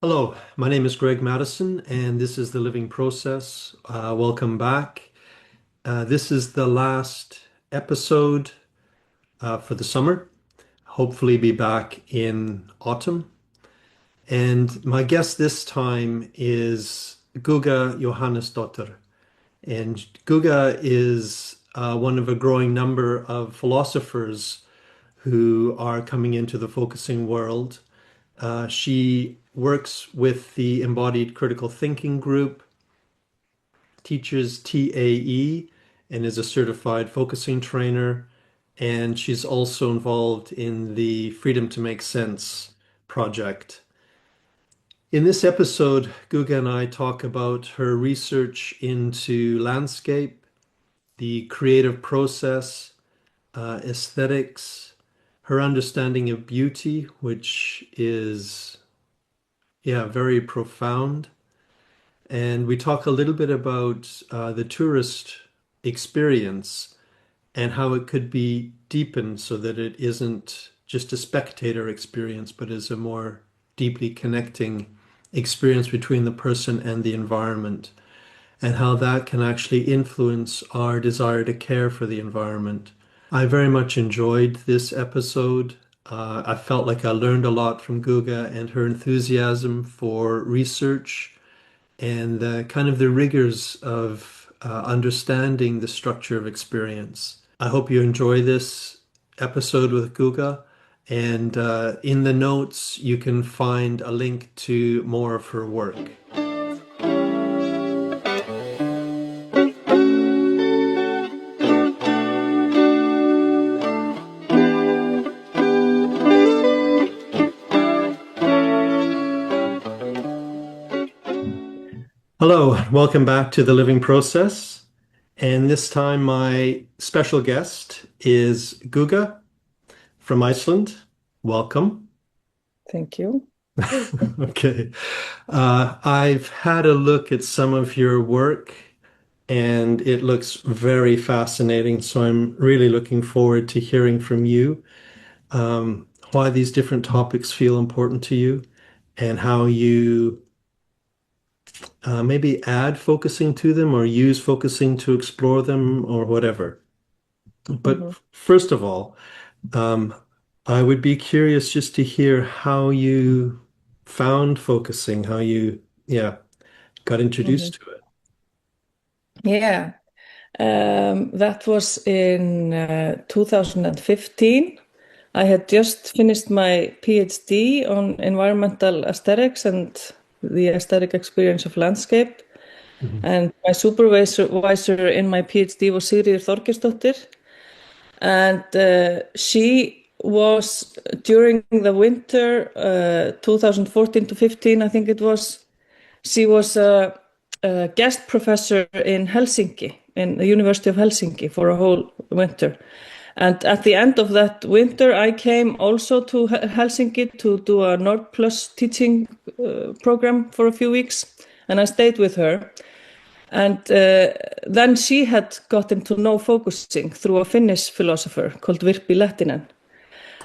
Hello, my name is Greg Madison, and this is The Living Process. Welcome back. This is the last episode for the summer. Hopefully, be back in autumn. And my guest this time is Gugga Jóhannesdóttir. And Gugga is one of a growing number of philosophers who are coming into the focusing world. She works with the Embodied Critical Thinking group, teaches TAE, and is a certified focusing trainer. And she's also involved in the Freedom to Make Sense project. In this episode, Gugga and I talk about her research into landscape, the creative process, aesthetics, her understanding of beauty, which is, yeah, very profound. And we talk a little bit about the tourist experience and how it could be deepened so that it isn't just a spectator experience, but is a more deeply connecting experience between the person and the environment, and how that can actually influence our desire to care for the environment. I very much enjoyed this episode. I felt like I learned a lot from Gugga and her enthusiasm for research and kind of the rigors of understanding the structure of experience. I hope you enjoy this episode with Gugga. And in the notes, you can find a link to more of her work. Hello, welcome back to The Living Process. And this time, my special guest is Gugga from Iceland. Welcome. Thank you. Okay. I've had a look at some of your work and it looks very fascinating. So I'm really looking forward to hearing from you why these different topics feel important to you and how you maybe add focusing to them or use focusing to explore them or whatever. But Mhm. first of all, um, I would be curious just to hear how you found focusing, how you, yeah, got Mhm. introduced to it. Yeah, that was in 2015. I had just finished my PhD on environmental aesthetics and the aesthetic experience of landscape. Mhm. And my supervisor in my PhD was Sigríður Þorgeirsdóttir. And she was during the winter 2014 to 15, I think it was. She was a guest professor in Helsinki, in the University of Helsinki for a whole winter. And at the end of that winter, I came also to Helsinki to do a Nord Plus teaching program for a few weeks, and I stayed with her. And then she had gotten to know focusing through a Finnish philosopher called Virpi Lehtinen.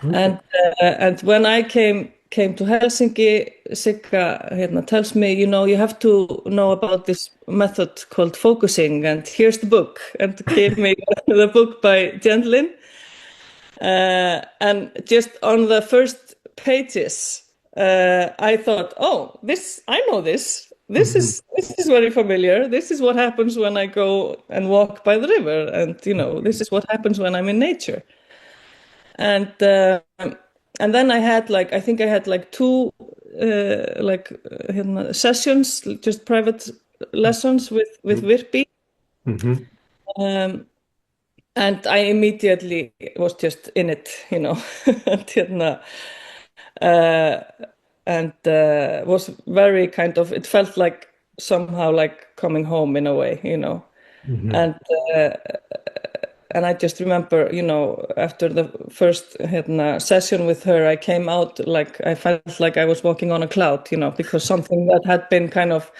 Okay. And when I came to Helsinki, Sigga tells me, you have to know about this method called focusing, and here's the book, and gave me the book by Lynn. And just on the first pages, I thought, oh, this I know this. This Mhm. is this is very familiar. This is what happens when I go and walk by the river, and this is what happens when I'm in nature. And then I think I had like two sessions, just private lessons with Virpi. Mhm. Um, and I immediately was just in it, and, uh, was very kind of, it felt like somehow like coming home in a way. Mhm. And and I just remember, after the first session with her, I came out like I felt like I was walking on a cloud, because something that had been kind of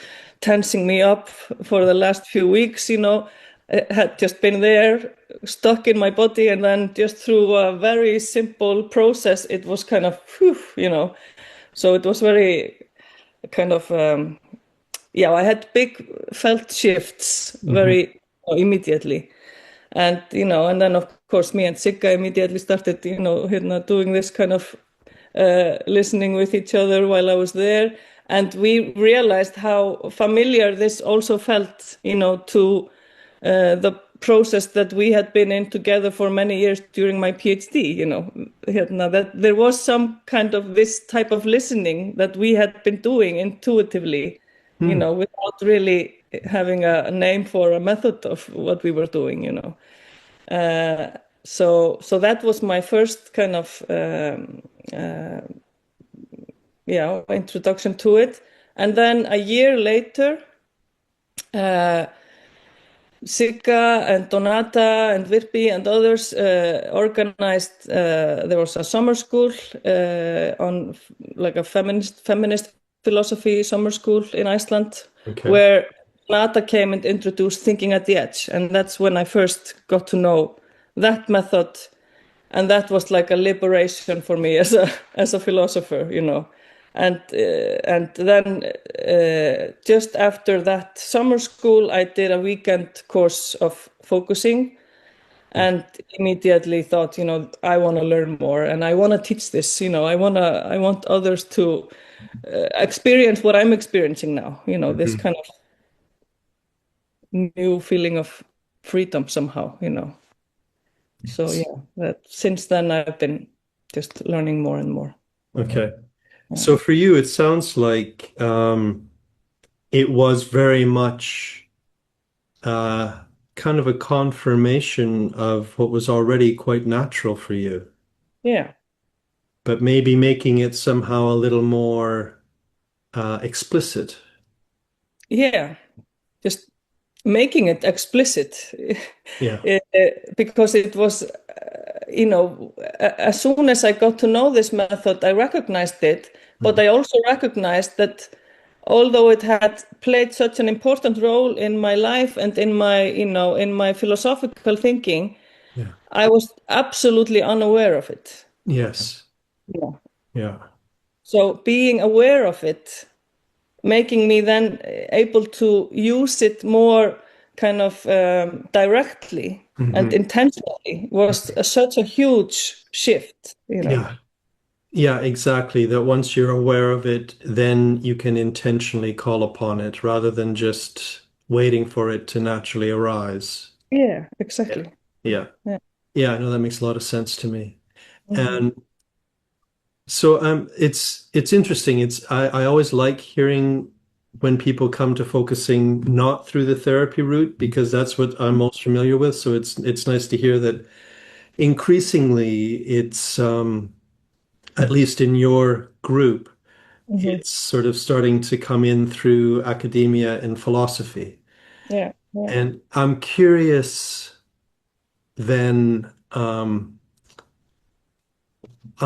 tensing me up for the last few weeks, it had just been there, stuck in my body, and then just through a very simple process, it was kind of, whew. So it was very kind of I had big felt shifts Hmm. very immediately. And and then of course me and Sigga immediately started doing this kind of listening with each other while I was there, and we realized how familiar this also felt, to the process that we had been in together for many years during my PhD. That there was some kind of this type of listening that we had been doing intuitively, Hmm. without really having a name for a method of what we were doing. So that was my first kind of introduction to it. And then a year later, uh, Sigga and Donata and Virpi and others organized. There was a summer school on like a feminist philosophy summer school in Iceland, Okay. where Donata came and introduced thinking at the edge, and that's when I first got to know that method, and that was like a liberation for me as a philosopher. And then just after that summer school, I did a weekend course of focusing, and immediately thought, I want to learn more, and I want to teach this. I want others to experience what I'm experiencing now. This Hmm. kind of new feeling of freedom somehow. So yeah, that since then I've been just learning more and more. Okay. Yeah. So for you, it sounds like it was very much uh, kind of a confirmation of what was already quite natural for you, Yeah. but maybe making it somehow a little more explicit. Yeah. Just making it explicit. Yeah. Because it was, as soon as I got to know this method, I recognized it, but Mhm. I also recognized that although it had played such an important role in my life and in my philosophical thinking, Yeah. I was absolutely unaware of it. Yes. Yeah. Yeah. So being aware of it, making me then able to use it more kind of directly and Hmm. intentionally was such a huge shift. Yeah. Yeah, exactly. That once you're aware of it, then you can intentionally call upon it rather than just waiting for it to naturally arise. Yeah, Yeah. exactly. Yeah. Yeah. Yeah, I know that makes a lot of sense to me. Hmm. And so it's interesting. I always like hearing when people come to focusing not through the therapy route because that's what I'm most familiar with. So it's nice to hear that increasingly it's at least in your group, Hmm. it's sort of starting to come in through academia and philosophy. Yeah, yeah. And I'm curious then, I'm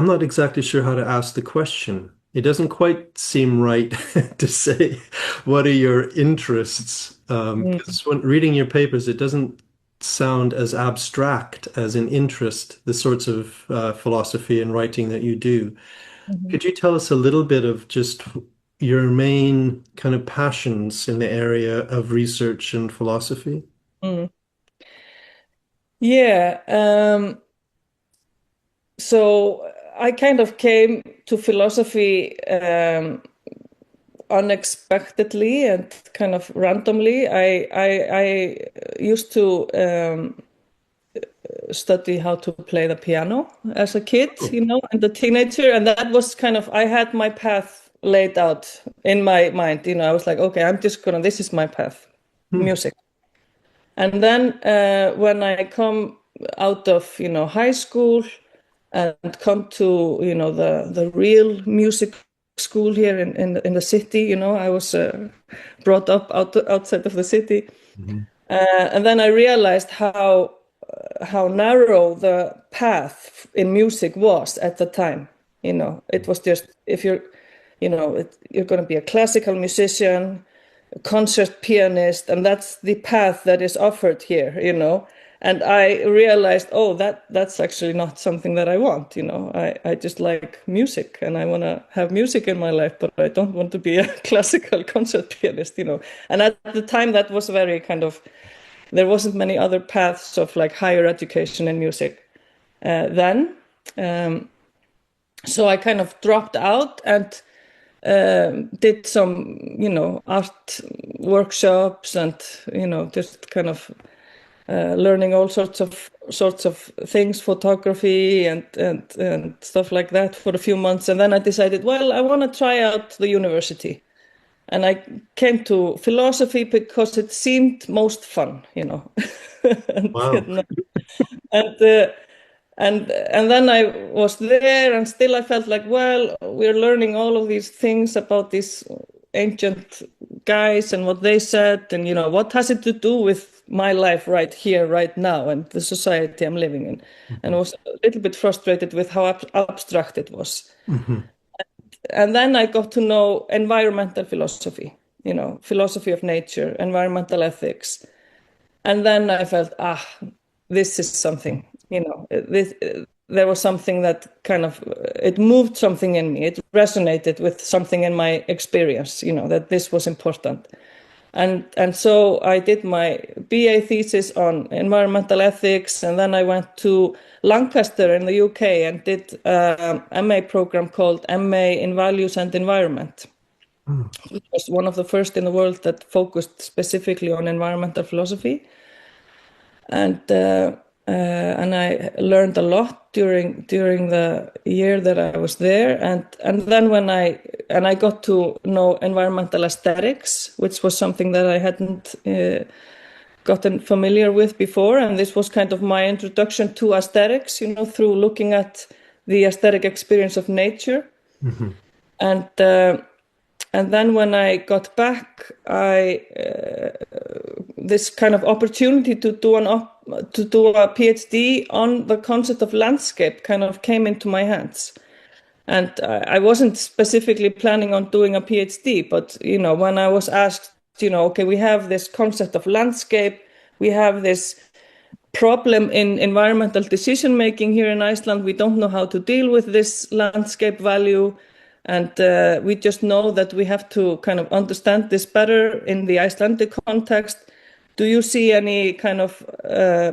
not exactly sure how to ask the question. It doesn't quite seem right to say, what are your interests? Mm-hmm. Because when reading your papers, it doesn't sound as abstract as an interest, the sorts of philosophy and writing that you do. Could you tell us a little bit of just your main kind of passions in the area of research and philosophy? Mm. Yeah. So I kind of came to philosophy unexpectedly and kind of randomly. I used to study how to play the piano as a kid, Oh. and a teenager, and that was kind of I had my path laid out in my mind. I was like, okay, this is my path, Hmm. music. And then when I come out of high school and come to the real music school here in the city, I was brought up outside of the city, Mhm. and then I realized how narrow the path in music was at the time. It was just if you're going to be a classical musician, a concert pianist, and that's the path that is offered here. And I realized, oh, that's actually not something that I want. I just like music and I want to have music in my life, but I don't want to be a classical concert pianist. And at the time, that was very kind of, there wasn't many other paths of like higher education in music then. So I kind of dropped out and did some, art workshops and, just kind of learning all sorts of things, photography and stuff like that for a few months. And then I decided, well, I want to try out the university. And I came to philosophy because it seemed most fun, and, Wow. and and then I was there, and still I felt like, well, we're learning all of these things about these ancient guys and what they said, and what has it to do with my life right here, right now, and the society I'm living in. And I was a little bit frustrated with how abstract it was. And then I got to know environmental philosophy, philosophy of nature, environmental ethics. And then I felt, this is something, there was something that kind of, it moved something in me. It resonated with something in my experience, that this was important. And so I did my BA thesis on environmental ethics, and then I went to Lancaster in the UK and did a MA program called MA in Values and Environment. It was one of the first in the world that focused specifically on environmental philosophy. And I learned a lot during the year that I was there, and then when I got to know environmental aesthetics, which was something that I hadn't gotten familiar with before, and this was kind of my introduction to aesthetics, through looking at the aesthetic experience of nature, and then when I got back, this kind of opportunity to do a PhD on the concept of landscape kind of came into my hands. And I wasn't specifically planning on doing a PhD, but when I was asked, okay, we have this concept of landscape, we have this problem in environmental decision making here in Iceland. We don't know how to deal with this landscape value. And we just know that we have to kind of understand this better in the Icelandic context. Do you see any kind of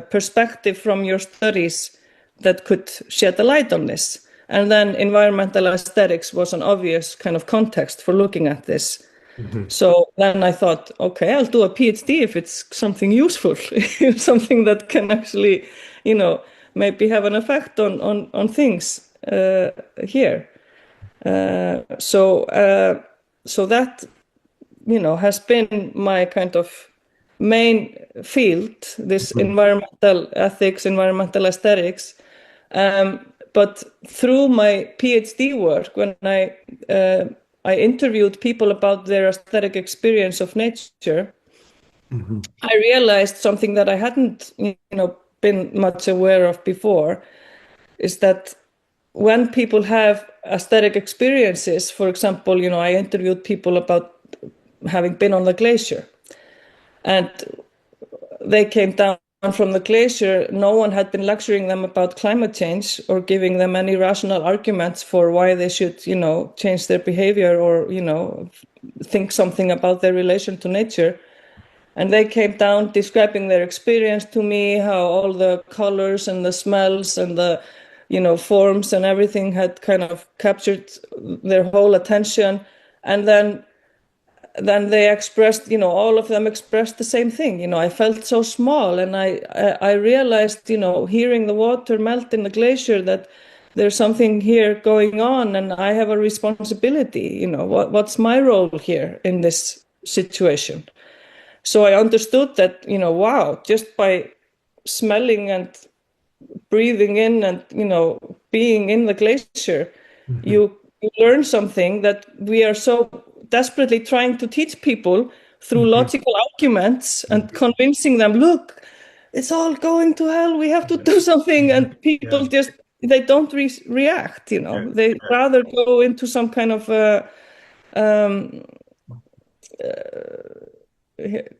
perspective from your studies that could shed a light on this? And then environmental aesthetics was an obvious kind of context for looking at this. So then I thought, okay, I'll do a PhD if it's something useful, something that can actually, maybe have an effect on things here. So that, has been my kind of main field, this environmental ethics, environmental aesthetics. But through my PhD work, when I interviewed people about their aesthetic experience of nature, I realized something that I hadn't, been much aware of before, is that when people have aesthetic experiences, for example, I interviewed people about having been on the glacier, and they came down from the glacier. No one had been lecturing them about climate change or giving them any rational arguments for why they should, change their behavior or, think something about their relation to nature. And they came down describing their experience to me, how all the colors and the smells and the forms and everything had kind of captured their whole attention. And then they expressed, all of them expressed the same thing. I felt so small, and I realized, hearing the water melt in the glacier, that there's something here going on, and I have a responsibility. What's my role here in this situation? So I understood that, wow, just by smelling and breathing in and, being in the glacier, you learn something that we are so desperately trying to teach people through logical arguments and convincing them, look, it's all going to hell, we have to do something. And people just, they don't react, they rather go into some kind of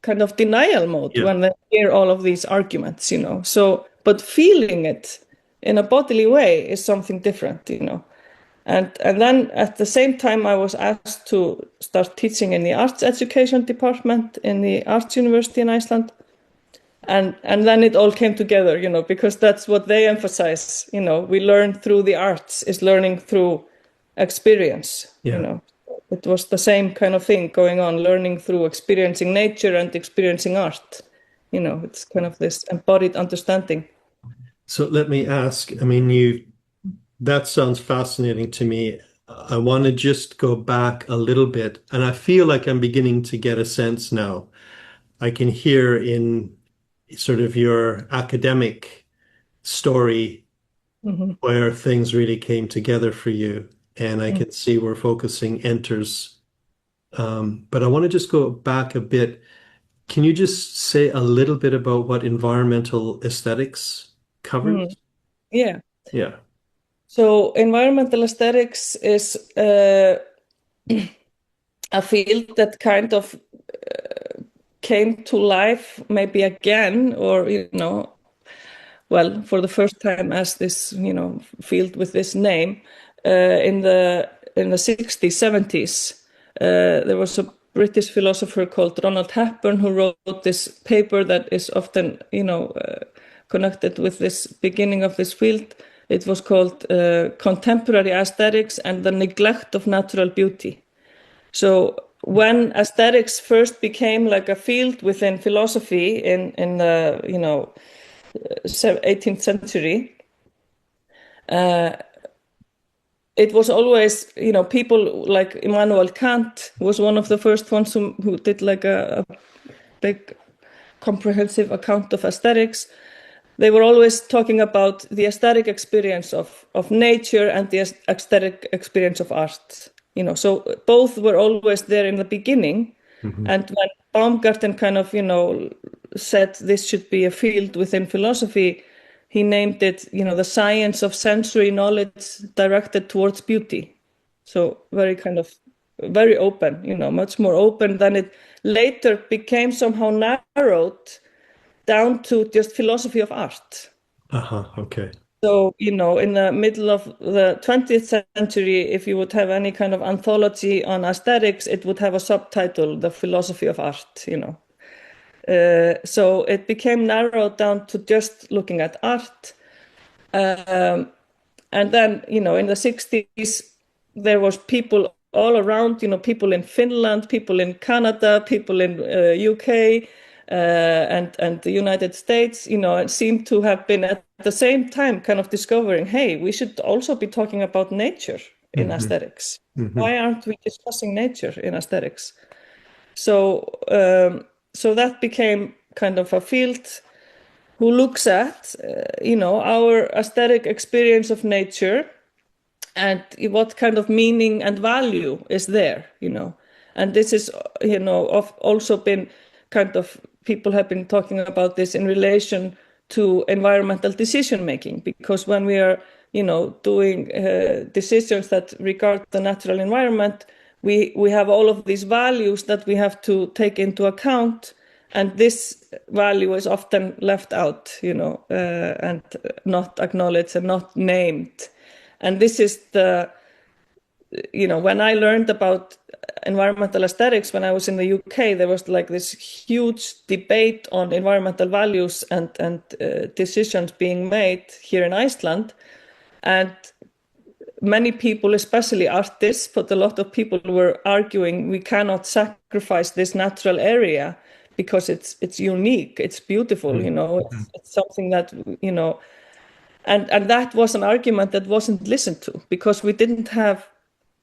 kind of denial mode Yeah. when they hear all of these arguments, you know. So, but feeling it in a bodily way is something different, you know. And then at the same time, I was asked to start teaching in the arts education department in the Arts University in Iceland. And then it all came together, you know, because that's what they emphasize, you know, we learn through the arts is learning through experience, you Yeah. know. It was the same kind of thing going on, learning through experiencing nature and experiencing art. You know, it's kind of this embodied understanding. So let me ask, I mean, that sounds fascinating to me. I want to just go back a little bit, and I feel like I'm beginning to get a sense now. I can hear in sort of your academic story Hmm. where things really came together for you, and I can see where focusing enters. But I want to just go back a bit. Can you just say a little bit about what environmental aesthetics Hmm. covers? Yeah. Yeah. So environmental aesthetics is a field that kind of came to life maybe again, or, you know, well, for the first time as this, you know, field with this name in the 60s, 70s. There was a British philosopher called Ronald Hepburn who wrote this paper that is often, you know, connected with this beginning of this field. It was called Contemporary Aesthetics and the Neglect of Natural Beauty. So when aesthetics first became like a field within philosophy in the, you know, 18th century, it was always, you know, people like Immanuel Kant was one of the first ones who did like a big comprehensive account of aesthetics. They were always talking about the aesthetic experience of nature and the aesthetic experience of art. You know, so both were always there in the beginning. Hmm. And when Baumgarten kind of, you know, said this should be a field within philosophy, he named it, you know, the science of sensory knowledge directed towards beauty. So very kind of very open, you know, much more open than it later became somehow narrowed down to just philosophy of art. Uh-huh. Okay. So, you know, in the middle of the 20th century, if you would have any kind of anthology on aesthetics, it would have a subtitle, The Philosophy of Art, you know. So it became narrowed down to just looking at art. Um, and then, you know, in the 60s, there was people all around, you know, people in Finland, people in Canada, people in UK, and the United States, you know, it seemed to have been at the same time kind of discovering, hey, we should also be talking about nature in Hmm. aesthetics. Hmm. Why aren't we discussing nature in aesthetics? So, so that became kind of a field who looks at, you know, our aesthetic experience of nature and what kind of meaning and value is there, you know. And this is, you know, also been kind of, people have been talking about this in relation to environmental decision making, because when we are, you know, doing decisions that regard the natural environment, we have all of these values that we have to take into account, and this value is often left out, you know, and not acknowledged and not named. And this is the, you know, when I learned about environmental aesthetics when I was in the UK, there was like this huge debate on environmental values and decisions being made here in Iceland. And many people, especially artists, but a lot of people were arguing we cannot sacrifice this natural area because it's unique, it's beautiful, you know, Hmm. it's something that, you know, and that was an argument that wasn't listened to because we didn't have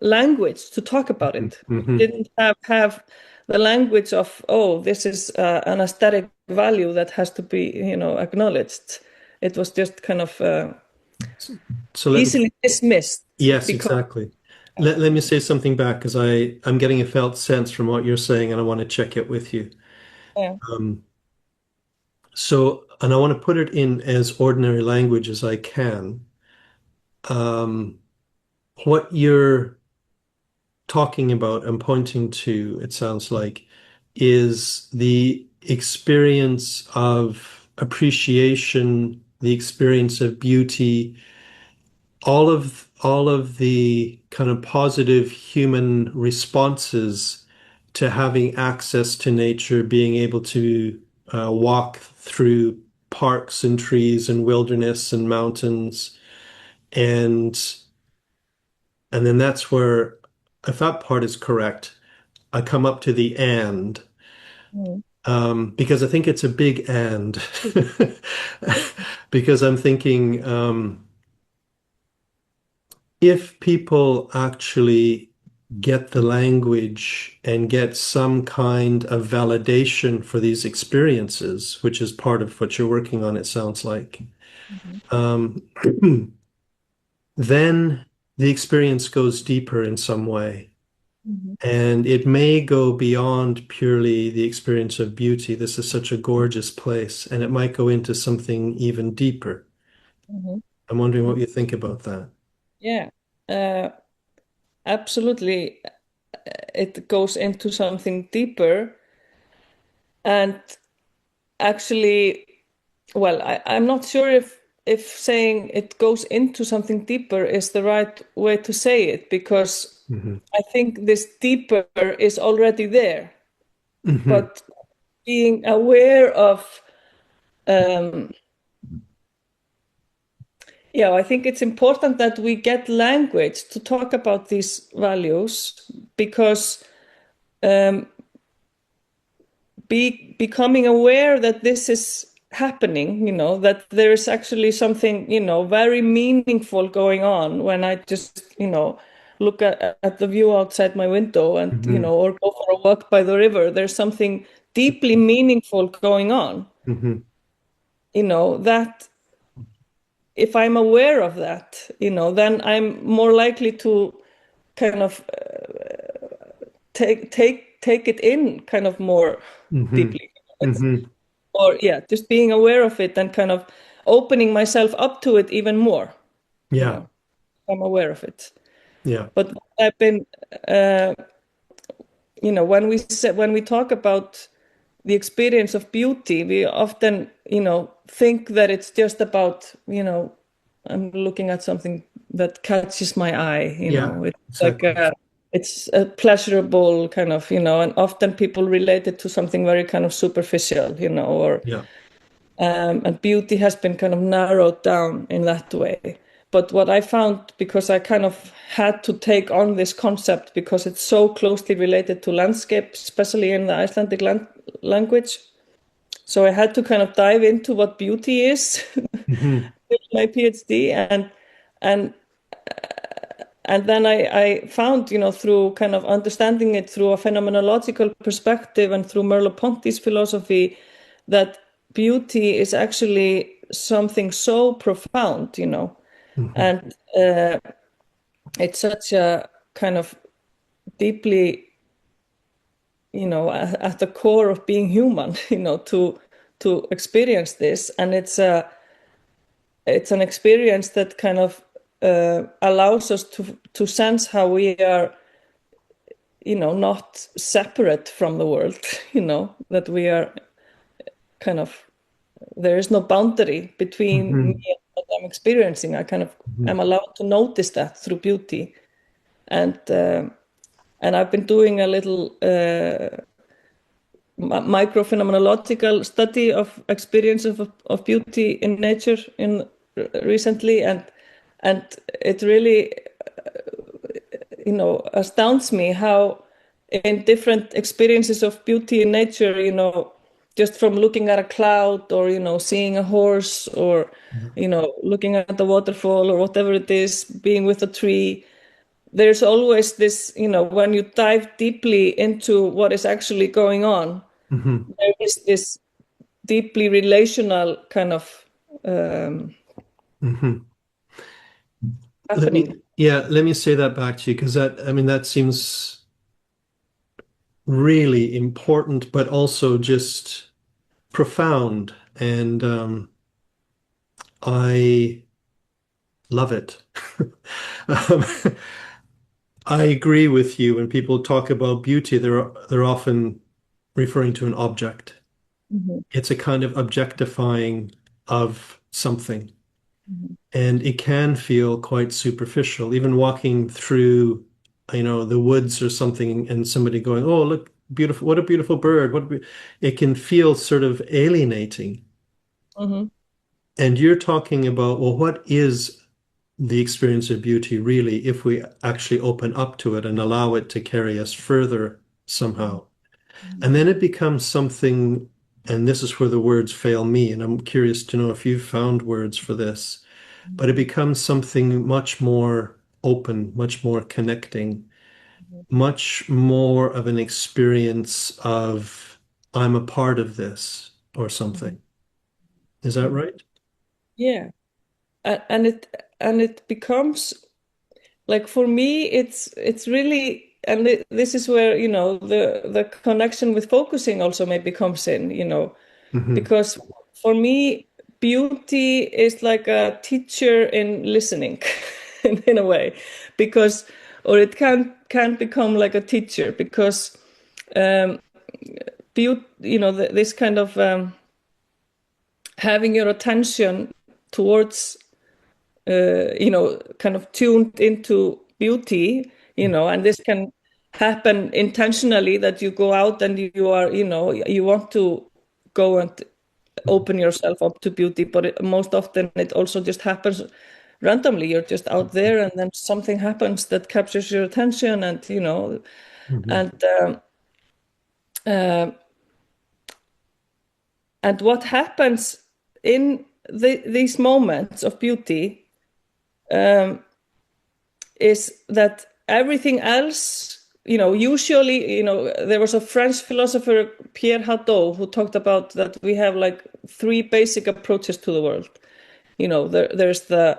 language to talk about Hmm. it. We Hmm. didn't have the language of, oh, this is an aesthetic value that has to be, you know, acknowledged. It was just kind of So let me, easily dismissed yes, because, exactly. Let me say something back because I'm getting a felt sense from what you're saying and I want to check it with you. yeah. Um, and I want to put it in as ordinary language as I can. Um, what you're talking about and pointing to, it sounds like, is the experience of appreciation, the experience of beauty, all of the kind of positive human responses to having access to nature, being able to walk through parks and trees and wilderness and mountains, and and then that's where, if that part is correct, I come up to the and. Mm. Because I think it's a big and. Because I'm thinking, if people actually get the language and get some kind of validation for these experiences, which is part of what you're working on, it sounds like, Mhm. um, then the experience goes deeper in some way. Mhm. And it may go beyond purely the experience of beauty. This is such a gorgeous place, and it might go into something even deeper. Mhm. I'm wondering what you think about that. Yeah, uh, absolutely. It goes into something deeper. And actually, well, I'm not sure if saying it goes into something deeper is the right way to say it, because Hmm. I think this deeper is already there. Hmm. But being aware of, um, yeah, I think it's important that we get language to talk about these values, because um, becoming aware that this is happening, that there is actually something, very meaningful going on when I just, look at the view outside my window and, Hmm. or go for a walk by the river. There's something deeply meaningful going on, Hmm. that if I'm aware of that, then I'm more likely to kind of take it in kind of more Hmm. deeply. Hmm. Or yeah, just being aware of it and kind of opening myself up to it even more, you Yeah. know, I'm aware of it. Yeah. But what I've been, uh, when we talk about the experience of beauty, we often, think that it's just about, I'm looking at something that catches my eye, Yeah. it's like Exactly. it's a pleasurable kind of, and often people relate it to something very kind of superficial, or Yeah. and beauty has been kind of narrowed down in that way. But what I found, because I kind of had to take on this concept because it's so closely related to landscape, especially in the Icelandic language. So I had to kind of dive into what beauty is Hmm. with my PhD, and and then I found, through kind of understanding it through a phenomenological perspective and through Merleau-Ponty's philosophy, that beauty is actually something so profound, Hmm. and it's such a kind of deeply, at the core of being human, to experience this, and it's an experience that kind of allows us to sense how we are, not separate from the world, that we are kind of, there is no boundary between me Hmm. and what I'm experiencing. I kind of am allowed to notice that through beauty. And I've been doing a little microphenomenological study of experiences of beauty in nature in recently, and it really astounds me how in different experiences of beauty in nature, just from looking at a cloud or, seeing a horse or, looking at the waterfall or whatever it is, being with a tree, there's always this, when you dive deeply into what is actually going on, Hmm. there is this deeply relational kind of Hmm. Let me, happening. yeah, let me say that back to you because I mean, that seems really important, but also just profound. And I love it. Um, I agree with you. When people talk about beauty, they're often referring to an object. Mhm. It's a kind of objectifying of something. Mhm. And it can feel quite superficial, even walking through, the woods or something, and somebody going, "Oh, look, beautiful! What a beautiful bird!" It can feel sort of alienating. Mhm. And you're talking about, well, what is the experience of beauty really if we actually open up to it and allow it to carry us further somehow? And then it becomes something, and this is where the words fail me, and I'm curious to know if you've found words for this, but it becomes something much more open, much more connecting, much more of an experience of I'm a part of this or something. Is that Mhm. right? Yeah. And it becomes like for me it's really and this is where the connection with focusing also maybe comes in, Hmm. because for me beauty is like a teacher in listening in a way, because or it can become like a teacher because beauty, this kind of having your attention towards kind of tuned into beauty, and this can happen intentionally that you go out and you are, you want to go and open yourself up to beauty, but most often it also just happens randomly. You're just out there and then something happens that captures your attention and, Hmm. and, uh, and what happens in these moments of beauty is that everything else, usually, there was a French philosopher, Pierre Hadot, who talked about that we have like three basic approaches to the world. There's the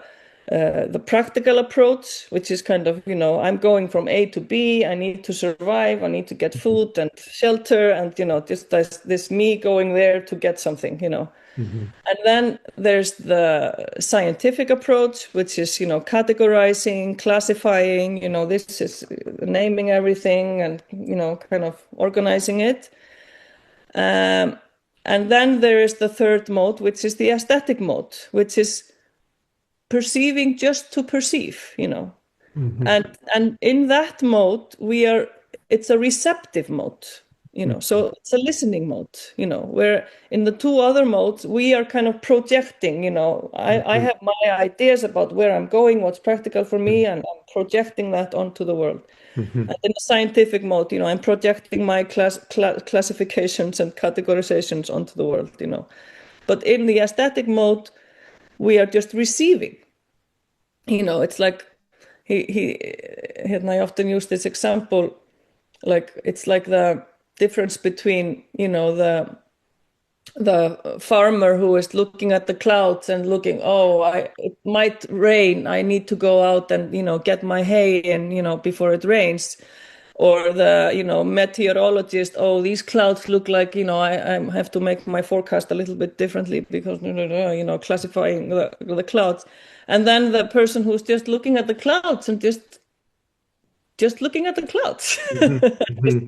practical approach, which is kind of, I'm going from A to B, I need to survive, I need to get food and shelter, and, just this me going there to get something, Hmm. and then there's the scientific approach, which is, categorizing, classifying, this is naming everything and, kind of organizing it. Um, and then there is the third mode, which is the aesthetic mode, which is perceiving just to perceive, Hmm. and in that mode it's a receptive mode, so it's a listening mode, where in the two other modes we are kind of projecting, I Hmm. have my ideas about where I'm going, what's practical for me, and I'm projecting that onto the world. Hmm. And in the scientific mode, I'm projecting my classifications and categorizations onto the world, but in the aesthetic mode we are just receiving. It's like he and I often use this example, like it's like the difference between, the farmer who is looking at the clouds and looking, oh, it might rain, I need to go out and, get my hay in, before it rains. Or the, meteorologist, oh, these clouds look like, I have to make my forecast a little bit differently because, classifying the clouds. And then the person who's just looking at the clouds and just looking at the clouds. Hmm. Hmm.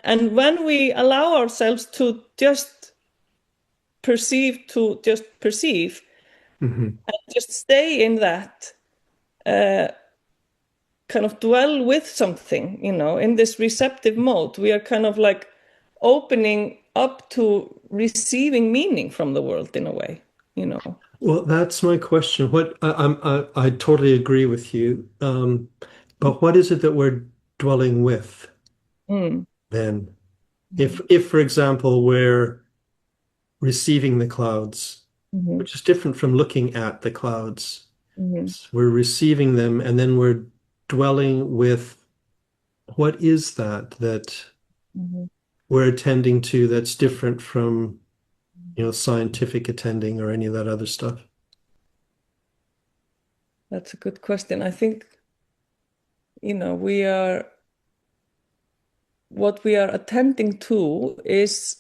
And when we allow ourselves to just perceive Hmm. and just stay in that, kind of dwell with something, in this receptive mode, we are kind of like opening up to receiving meaning from the world in a way. Well, that's my question. I totally agree with you. But what is it that we're dwelling with Mm, then? mhm, If, for example, we're receiving the clouds, mhm, which is different from looking at the clouds. mhm, We're receiving them, and then we're dwelling with what is that mhm. we're attending to that's different from, scientific attending or any of that other stuff. That's a good question. I think, we are what we are attending to is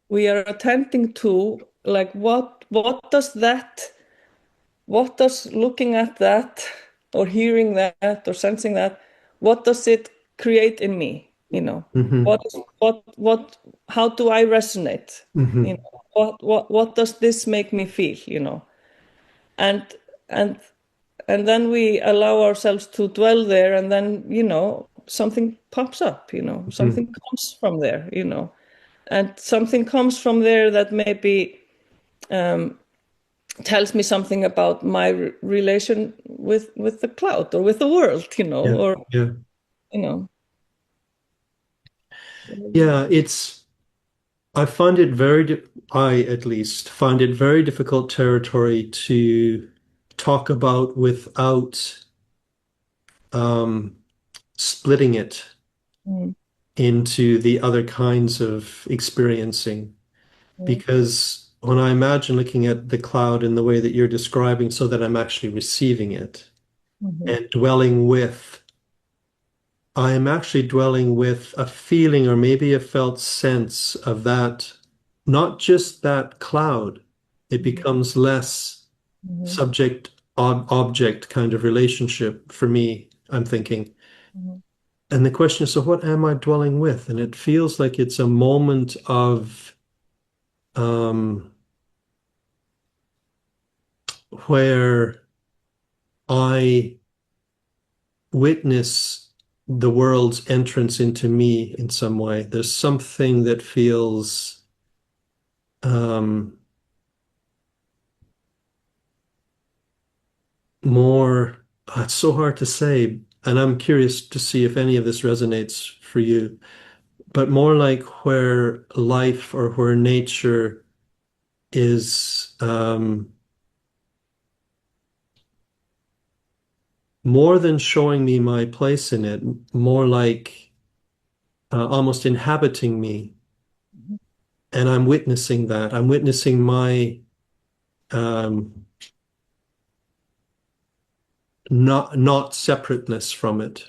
we are attending to like what does looking at that or hearing that or sensing that, what does it create in me? You know, Hmm. how do I resonate? You Hmm. know, what does this make me feel? You know, and and and then we allow ourselves to dwell there, and then something pops up. Hmm. Something comes from there. And something comes from there that maybe tells me something about my relation with the cloud or with the world. Yeah. Or Yeah. you know. Yeah. I find it I at least find it very difficult territory to talk about without um, splitting it Mm, into the other kinds of experiencing. mm, Because when I imagine looking at the cloud in the way that you're describing, so that I'm actually receiving it mhm, and dwelling with, I am actually dwelling with a feeling or maybe a felt sense of that, not just that cloud. It mhm, becomes less mhm, subject object kind of relationship for me, I'm thinking. mhm, And the question is, so what am I dwelling with? And it feels like it's a moment of um, where I witness the world's entrance into me in some way. There's something that feels um, more, it's so hard to say. And I'm curious to see if any of this resonates for you, but more like where life or where nature is more than showing me my place in it, more like almost inhabiting me. mhm, And I'm witnessing that. I'm witnessing my um, not separateness from it.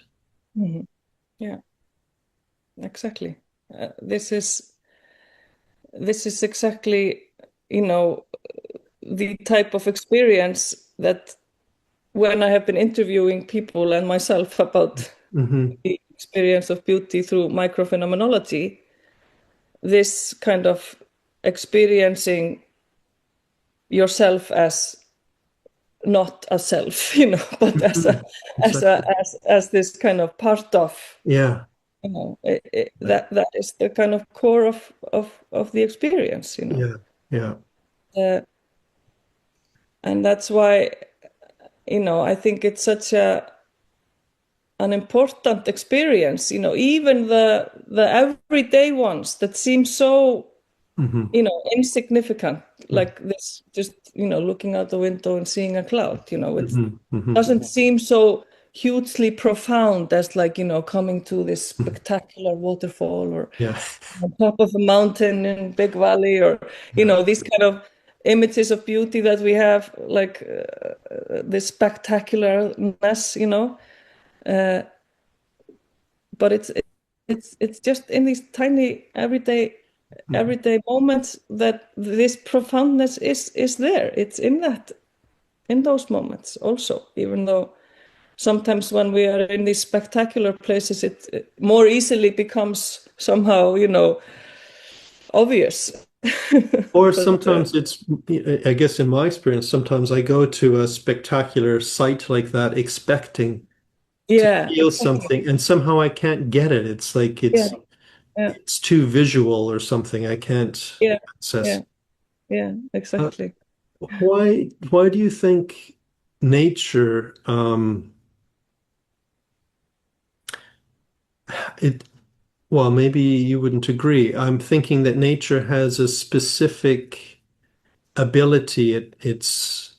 mhm. Yeah, exactly. This is exactly, you know, the type of experience that when I have been interviewing people and myself about Hmm. the experience of beauty through microphenomenology, this kind of experiencing yourself as not a self, but as Hmm. a as a Exactly. as this kind of part of, Yeah. that is the kind of core of the experience. Yeah. Yeah. Uh, and that's why, I think it's such an important experience, even the everyday ones that seem so, Hmm. insignificant, like this, just, looking out the window and seeing a cloud, it Hmm. Hmm. doesn't seem so hugely profound as, like, coming to this spectacular waterfall, or Yeah. on top of a mountain in big valley, or Yeah. these kind of images of beauty that we have, like, this spectacularness, uh, but it's just in these tiny everyday moments that this profoundness is there. It's in those moments also, even though sometimes when we are in these spectacular places, it more easily becomes somehow, obvious. Or But sometimes I guess in my experience, sometimes I go to a spectacular site like that expecting to yeah, feel exactly. something, and somehow I can't get it. It's like Yeah, yeah, it's too visual or something. I can't yeah, access. yeah, yeah, Uh, exactly. why do you think nature it well, maybe you wouldn't agree. I'm thinking that nature has a specific ability. It's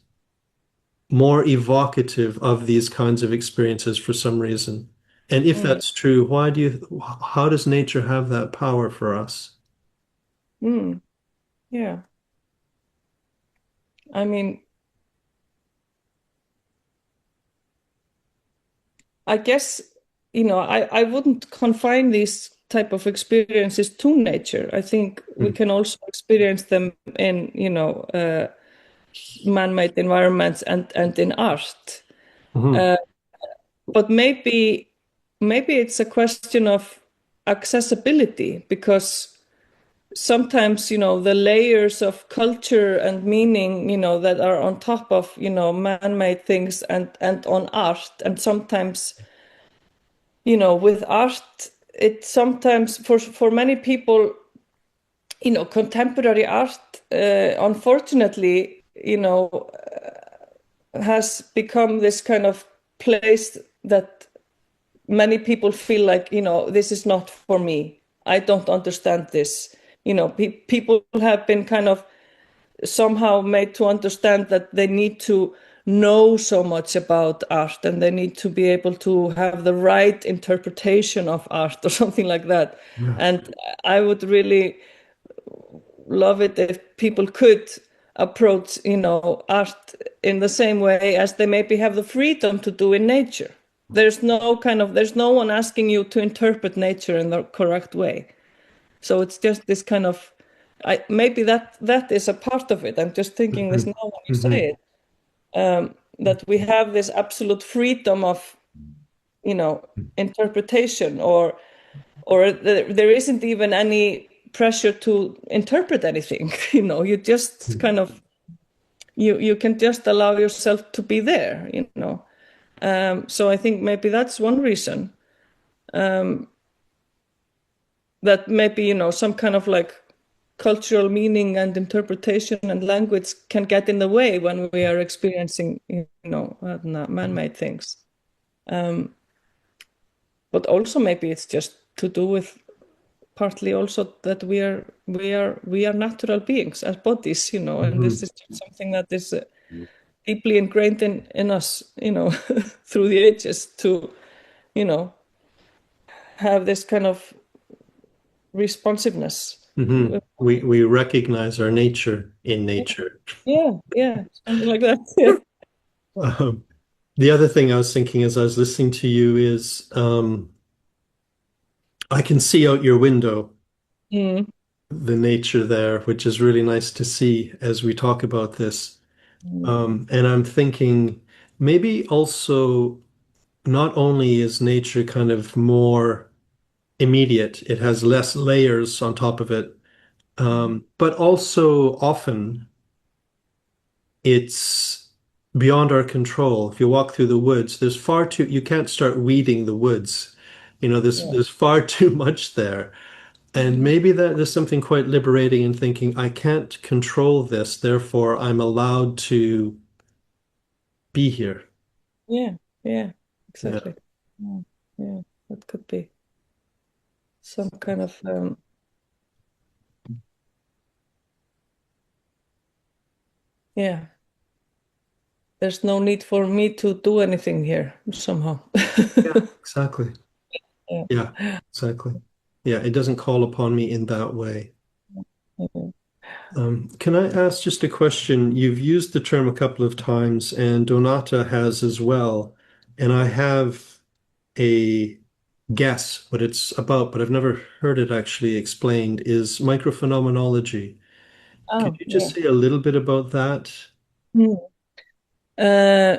more evocative of these kinds of experiences for some reason. And if Mm, that's true, how does nature have that power for us? mm, yeah, I mean, I guess, I wouldn't confine these type of experiences to nature. I think we can also experience them in, man-made environments and in art. Mhm. But maybe it's a question of accessibility, because sometimes, the layers of culture and meaning, that are on top of, man-made things and on art. And sometimes, with art, it sometimes, for many people, contemporary art, unfortunately, has become this kind of place that many people feel like, this is not for me. I don't understand this. People have been kind of somehow made to understand that they need to know so much about art, and they need to be able to have the right interpretation of art or something like that. Yeah. And I would really love it if people could approach, art in the same way as they maybe have the freedom to do in nature. There's no one asking you to interpret nature in the correct way. So it's just this kind of, maybe that is a part of it. I'm just thinking this now when you say it, that we have this absolute freedom of, interpretation, or there isn't even any pressure to interpret anything. You just kind of, you can just allow yourself to be there. So I think maybe that's one reason, that maybe, some kind of like cultural meaning and interpretation and language can get in the way when we are experiencing, man-made things. But also maybe it's just to do with partly also that we are natural beings as bodies, and this is just something that is deeply ingrained in us, through the ages, to, have this kind of responsiveness. We recognize our nature in nature. Yeah, something like that. Yeah. The other thing I was thinking as I was listening to you is I can see out your window the nature there, which is really nice to see as we talk about this. And I'm thinking maybe also not only is nature kind of more immediate, it has less layers on top of it, but also often it's beyond our control. If you walk through the woods, you can't start weeding the woods. There's far too much there. And maybe there's something quite liberating in thinking, I can't control this, therefore I'm allowed to be here. Yeah, exactly. Yeah, that could be some kind of yeah. There's no need for me to do anything here somehow. Yeah, exactly. Yeah. Yeah, exactly. Yeah, it doesn't call upon me in that way. Can I ask just a question? You've used the term a couple of times, and Donata has as well. And I have a guess what it's about, but I've never heard it actually explained, is microphenomenology. Could Oh, you yeah. just say a little bit about that?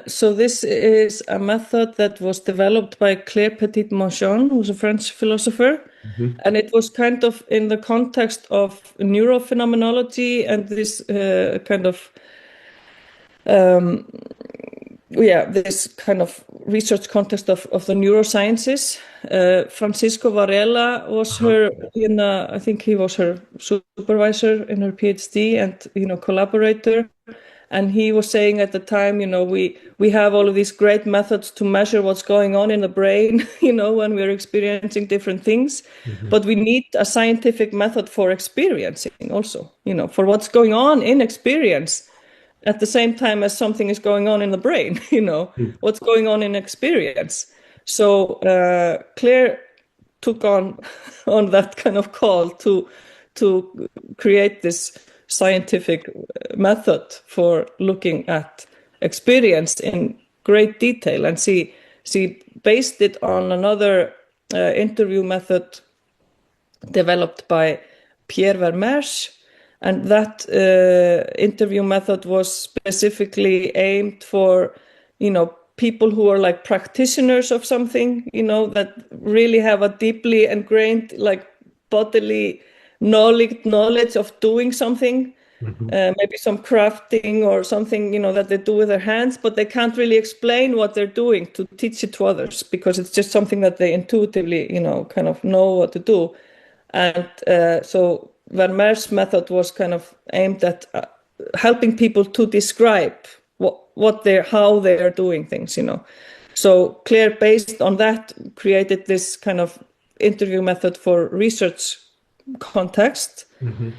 So this is a method that was developed by Claire Petit-Manchon, who's a French philosopher. And it was kind of in the context of neurophenomenology and this kind of this kind of research context of the neurosciences. Francisco Varela was her, I think he was her supervisor in her PhD and, collaborator. And he was saying at the time, we have all of these great methods to measure what's going on in the brain, when we're experiencing different things. But we need a scientific method for experiencing also, for what's going on in experience at the same time as something is going on in the brain, what's going on in experience. So Claire took on that kind of call to create this scientific method for looking at experience in great detail, and she based it on another interview method developed by Pierre Vermeersch, and that interview method was specifically aimed for people who are like practitioners of something, that really have a deeply ingrained like bodily knowledge of doing something, Hmm. maybe some crafting or something, that they do with their hands, but they can't really explain what they're doing to teach it to others because it's just something that they intuitively, kind of know what to do. And so Vermeer's method was kind of aimed at helping people to describe how they are doing things. So Claire, based on that, created this kind of interview method for research context. Hmm.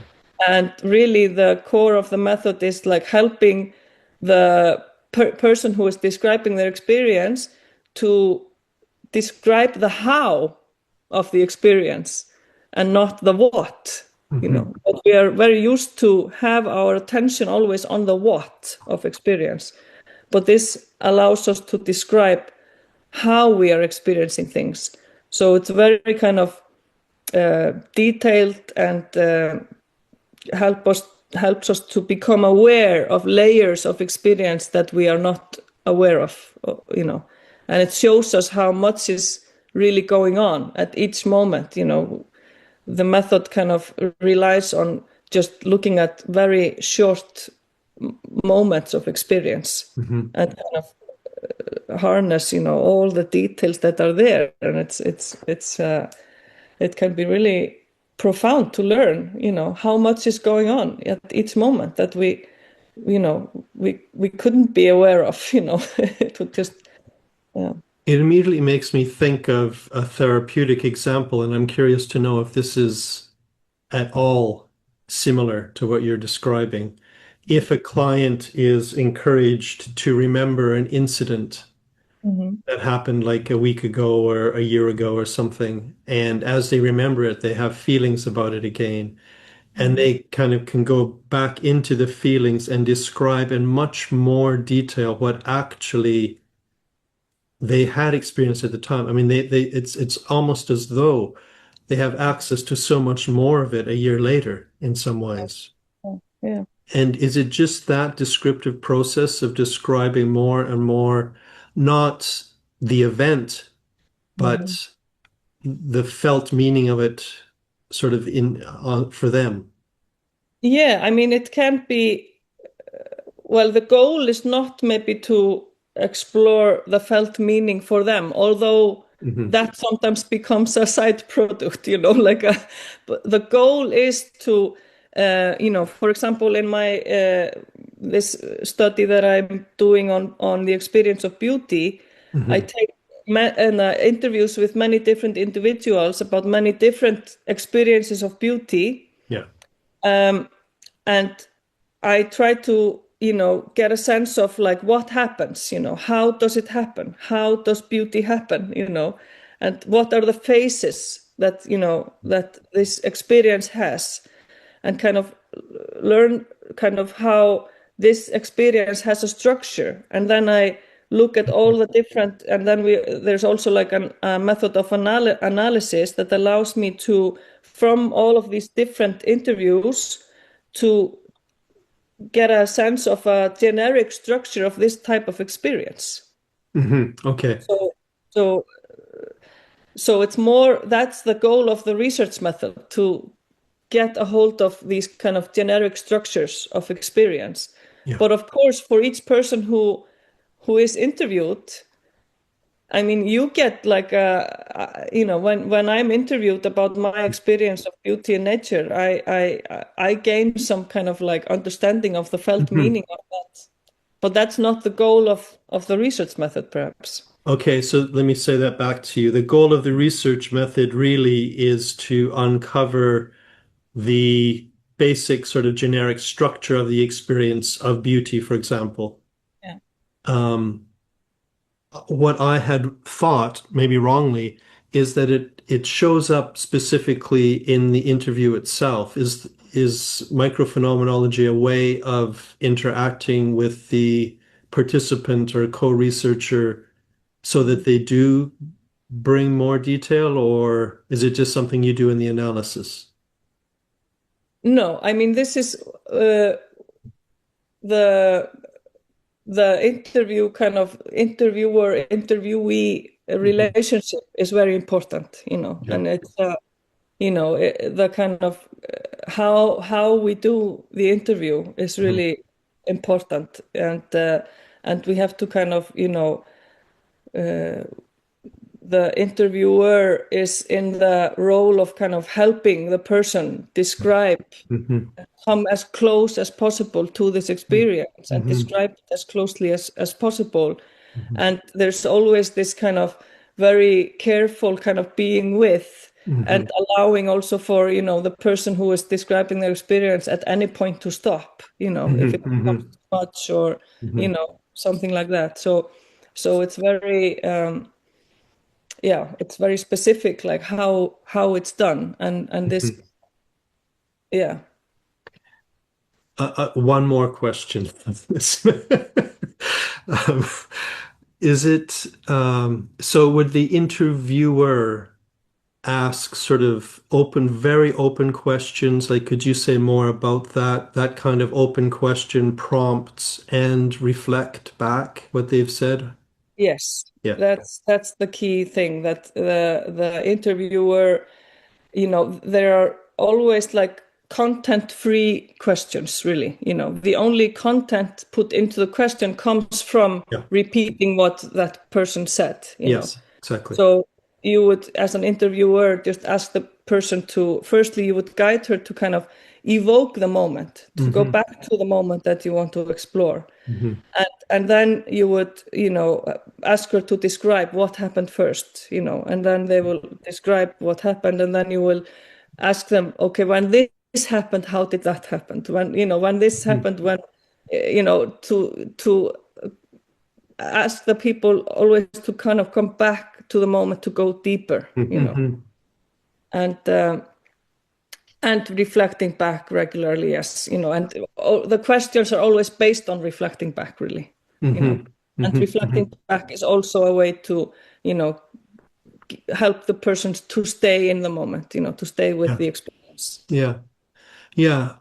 And really, the core of the method is like helping the person who is describing their experience to describe the how of the experience and not the what. Hmm. But we are very used to have our attention always on the what of experience. But this allows us to describe how we are experiencing things. So it's very kind of detailed and helps us to become aware of layers of experience that we are not aware of, and it shows us how much is really going on at each moment. The method kind of relies on just looking at very short moments of experience Hmm. and kind of harness, all the details that are there, and it can be really profound to learn, how much is going on at each moment that we couldn't be aware of, it would just, yeah. It immediately makes me think of a therapeutic example, and I'm curious to know if this is at all similar to what you're describing. If a client is encouraged to remember an incident Mhm. that happened like a week ago or a year ago or something, and as they remember it, they have feelings about it again, and Mhm. they kind of can go back into the feelings and describe in much more detail what actually they had experienced at the time. I mean, it's almost as though they have access to so much more of it a year later in some ways. Yeah. And is it just that descriptive process of describing more and more, not the event, Mhm. but the felt meaning of it sort of in for them? Yeah, I mean, it can be, well, the goal is not maybe to explore the felt meaning for them, although Hmm. that sometimes becomes a side product, but the goal is to, for example, in my this study that I'm doing on the experience of beauty, I Hmm. take interviews with many different individuals about many different experiences of beauty. Yeah. Um, and I try to, get a sense of like what happens, how does it happen? How does beauty happen, and what are the phases that, that this experience has, and kind of learn kind of how this experience has a structure. And then I look at all the different, and then there's also like a method of analysis that allows me to, from all of these different interviews, to get a sense of a generic structure of this type of experience. Hmm. Okay. So, so, so it's more, that's the goal of the research method, to get a hold of these kind of generic structures of experience. Yeah. But of course, for each person who is interviewed, I mean, you get like when I'm interviewed about my experience of beauty and nature, I gain some kind of like understanding of the felt Hmm. meaning of that. But that's not the goal of the research method, perhaps. Okay, so let me say that back to you. The goal of the research method really is to uncover the basic sort of generic structure of the experience of beauty, for example. Yeah. Um, what I had thought, maybe wrongly, is that it shows up specifically in the interview itself. Is microphenomenology a way of interacting with the participant or co-researcher so that they do bring more detail, or is it just something you do in the analysis? No, I mean, this is the the interviewer interviewee Mhm. relationship is very important, Yeah. and it's the kind of how we do the interview is Mhm. really important, and we have to kind of the interviewer is in the role of kind of helping the person describe, Mhm. come as close as possible to this experience and Mhm. describe it as closely as possible. Mhm. And there's always this kind of very careful kind of being with and Mhm. allowing also for, the person who is describing their experience at any point to stop, if Mhm. it becomes Mhm. too much or, Mhm. something like that. So it's very, yeah, it's very specific, like how it's done. And this, Mhm. yeah. One more question. Um, is it so would the interviewer ask sort of very open questions? Like, could you say more about that kind of open question prompts and reflect back what they've said? Yes, Yeah. that's the key thing, that the interviewer, there are always like content-free questions, really. The only content put into the question comes from Yeah. repeating what that person said. Yes, exactly. So you would, as an interviewer, just ask the person to, firstly, you would guide her to kind of evoke the moment, to go Hmm. back to the moment that you want to explore. Hmm. And then you would, ask her to describe what happened first, and then they will describe what happened, and then you will ask them, okay, when this happened, how did that happen? When this Hmm. happened, to ask the people always to kind of come back to the moment, to go deeper, Hmm. and reflecting back regularly, yes, and the questions are always based on reflecting back, really, you know. Hmm. And Hmm. reflecting Hmm. back is also a way to, help the person to stay in the moment, to stay with Yeah. the experience. Yeah. Yeah.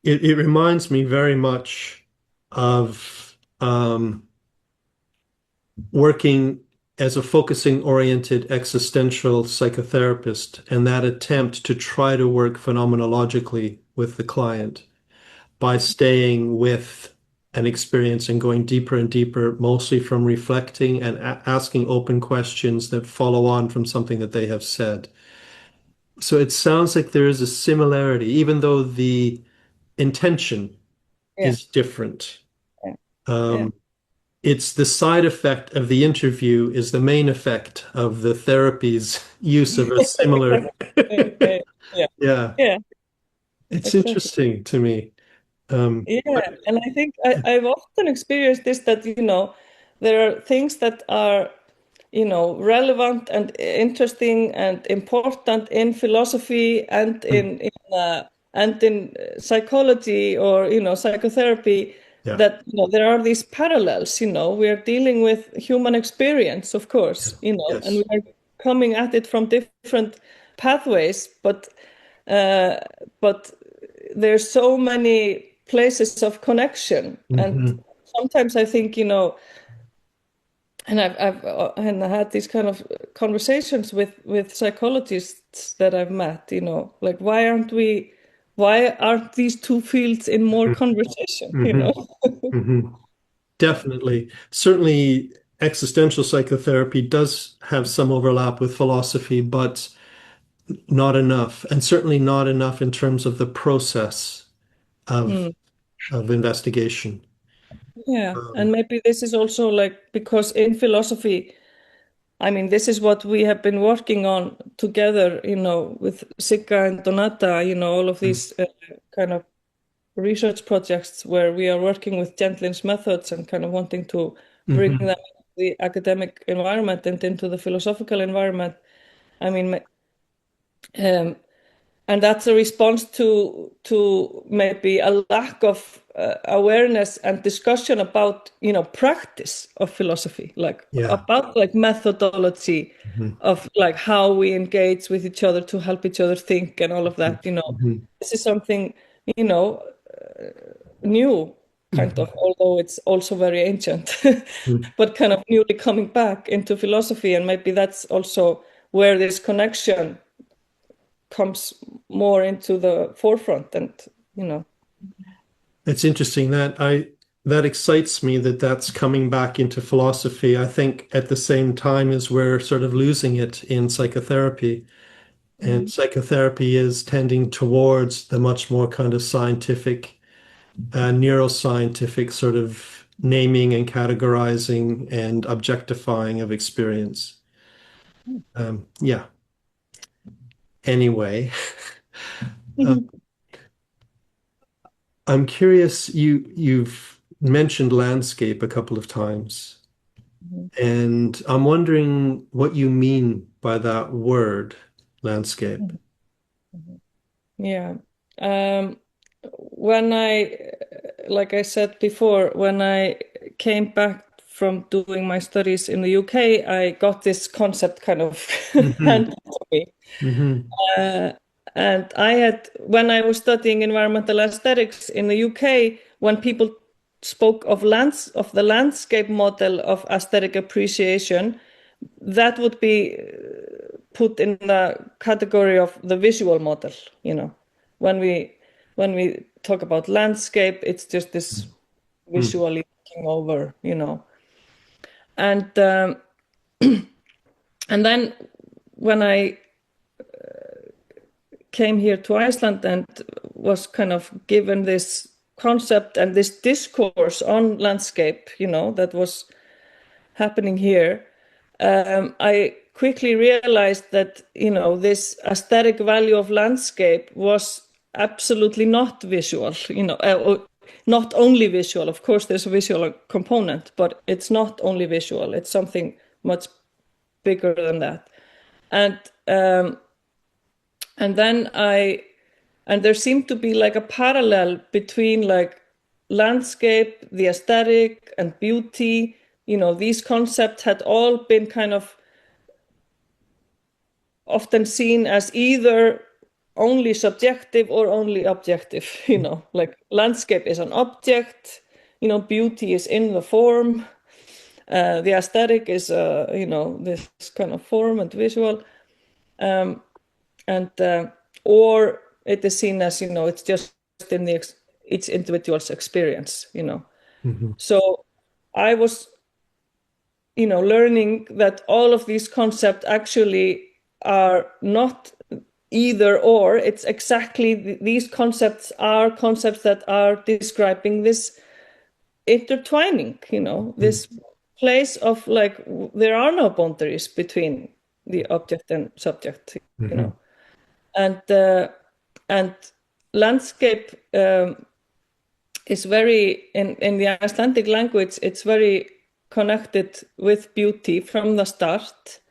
It reminds me very much of working as a focusing oriented existential psychotherapist and that attempt to try to work phenomenologically with the client by staying with an experience and going deeper and deeper, mostly from reflecting and asking open questions that follow on from something that they have said. So it sounds like there is a similarity, even though the intention Yeah, is different. yeah, yeah. Um, it's the side effect of the interview is the main effect of the therapy's use of a similar. Exactly. Yeah, yeah, Yeah, yeah, it's exactly. interesting to me. But Yeah, and I think I've often experienced this, that, there are things that are, relevant and interesting and important in philosophy and in psychology, or, psychotherapy, yeah, that, there are these parallels. We are dealing with human experience, of yeah, course, and we yes. are coming at it from different pathways, uh, but there's so many places of connection. And Hmm. sometimes I think, and and I had these kind of conversations with psychologists that I've met, like, why aren't these two fields in more conversation, Hmm. Hmm. Definitely. Certainly, existential psychotherapy does have some overlap with philosophy, but not enough, and certainly not enough in terms of the process of Hmm. investigation. Yeah, and Um, maybe this is also like, because in philosophy, I mean, this is what we have been working on together, with Sigga and Donata, all of these kind of research projects where we are working with Gentlin's methods and kind of wanting to bring them mhm. into the academic environment and into the philosophical environment. I mean, um, and that's a response to maybe a lack of awareness and discussion about, practice of philosophy, like Yeah. about like methodology Mhm. of like how we engage with each other to help each other think and all of that. Mhm. This is something, you know new. kind of, although it's also very ancient, Mhm. but kind of newly coming back into philosophy. And maybe that's also where this connection comes more into the forefront. And, you know, It's interesting that excites me that that's coming back into philosophy. I think at the same time as we're sort of losing it in psychotherapy. And Mhm. psychotherapy is tending towards the much more kind of scientific, neuroscientific sort of naming and categorizing and objectifying of experience. Yeah. Anyway, uh, I'm curious, you've mentioned landscape a couple of times, Mhm. and I'm wondering what you mean by that word, landscape. Mhm. Yeah. Um, when like I said before, when I came back from doing my studies in the UK, I got this concept kind of Hmm. handed to me. Hmm. Uh, and when I was studying environmental aesthetics in the UK, when people spoke of of the landscape model of aesthetic appreciation, that would be put in the category of the visual model, you know. When we talk about landscape, it's just this visually looking over, you know. And and then when I came here to Iceland and was kind of given this concept and this discourse on landscape, you know, that was happening here, I quickly realized that, you know, this aesthetic value of landscape was absolutely not visual, you know, not only visual. Of course, there's a visual component, but it's not only visual. It's something much bigger than that. And um, and then and there seemed to be like a parallel between like landscape, the aesthetic, and beauty. You know, these concepts had all been kind of often seen as either only subjective or only objective. You know, like landscape is an object, you know, beauty is in the form, the aesthetic is, you know, this kind of form and visual. And or it is seen as, you know, it's just in the each individual's experience, you know. Hmm. So I was, you know, learning that all of these concepts actually are not either or. It's exactly these concepts are concepts that are describing this intertwining, you know, this place of like there are no boundaries between the object and subject, you Hmm. know. And landscape is very in the Icelandic language. It's very connected with beauty from the start,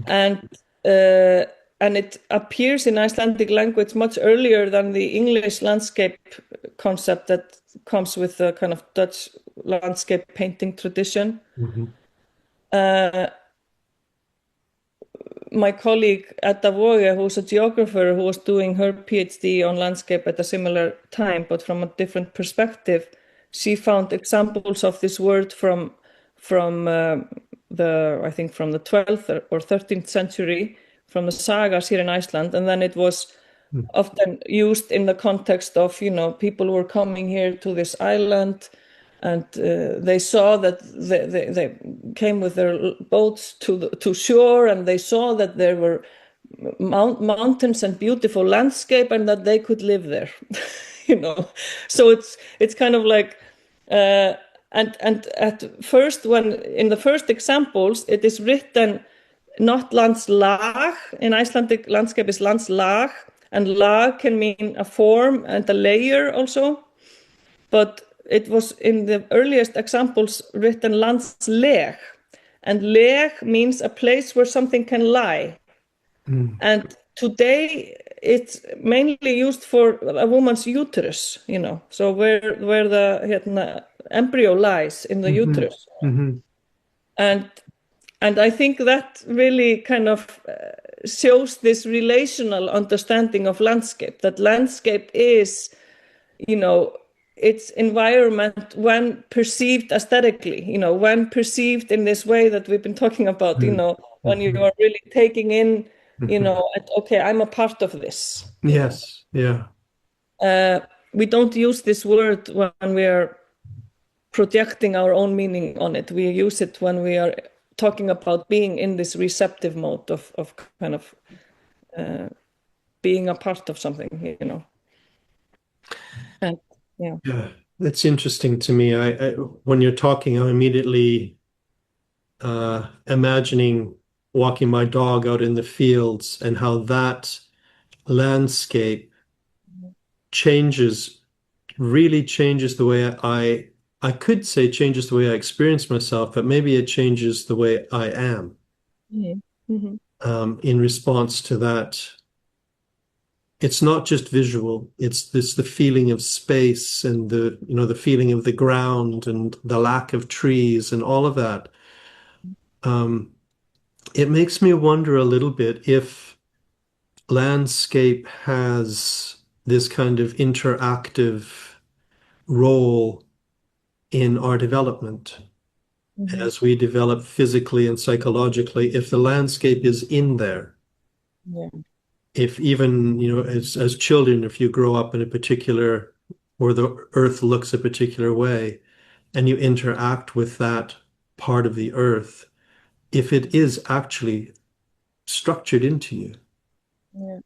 and uh, and it appears in Icelandic language much earlier than the English landscape concept that comes with the kind of Dutch landscape painting tradition. Hmm. My colleague Edda Voge, who's a geographer who was doing her PhD on landscape at a similar time, but from a different perspective, she found examples of this word from the I think from the 12th or 13th century from the sagas here in Iceland, and then it was often used in the context of, you know, people were coming here to this island and they saw that they came with their boats to shore, and they saw that there were mountains and beautiful landscape and that they could live there. You know, so it's kind of like and at first, when in the first examples it is written not landslag. In Icelandic, landscape is landslag, and lag can mean a form and a layer also, but it was in the earliest examples written landsleg, and leg means a place where something can lie. And today it's mainly used for a woman's uterus, you know, so where the embryo lies in the Hmm. uterus. Hmm. And I think that really kind of shows this relational understanding of landscape, that landscape is, you know, its environment when perceived aesthetically, when perceived in this way that we've been talking about, when you Mhm. are really taking in, Mhm. okay, I'm a part of this. Yes, yeah. Uh, we don't use this word when we are projecting our own meaning on it. We use it when we are talking about being in this receptive mode of kind of being a part of something. And yeah. Yeah, that's interesting to me. When you're talking, I'm immediately imagining walking my dog out in the fields and how that landscape changes, really changes the way I could say changes the way I experience myself, but maybe it changes the way I am Mhm. Mhm. in response to that. It's not just visual, it's this the feeling of space and the feeling of the ground and the lack of trees and all of that. Um, it makes me wonder a little bit if landscape has this kind of interactive role in our development Mhm. as we develop physically and psychologically, if the landscape is in there. Yeah. If even, as children, if you grow up in a particular, or the earth looks a particular way, and you interact with that part of the earth, if it is actually structured into you. Yeah.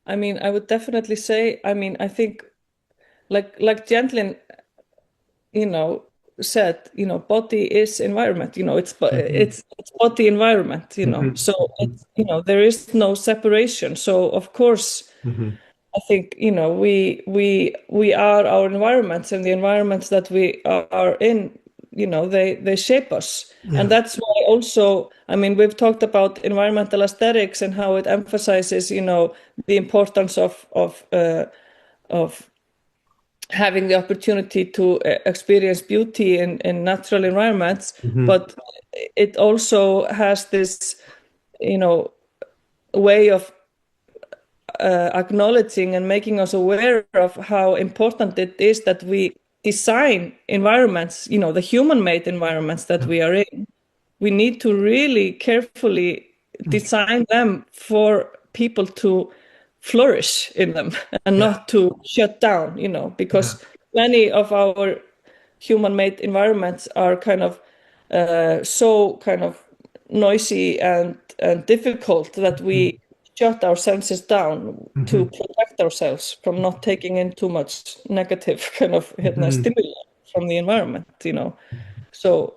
I mean, I would definitely say, I mean, I think like Gentlin, you know, said, body is environment, Mhm, it's body environment, mhm, So mhm, it's, there is no separation. So of course, mhm. I think, we are our environments, and the environments that we are in, they shape us. And Yeah. that's why also, I mean, we've talked about environmental aesthetics and how it emphasizes, the importance of having the opportunity to experience beauty in natural environments, Mhm, but it also has this, you know, way of acknowledging and making us aware of how important it is that we design environments, the human-made environments that yeah. we are in. We need to really carefully design them for people to flourish in them and Yeah. not to shut down, Yeah. because many of our human-made environments are kind of so kind of noisy and difficult that Mhm, we shut our senses down to mhm, protect ourselves from not taking in too much negative kind of mhm. stimuli from the environment. So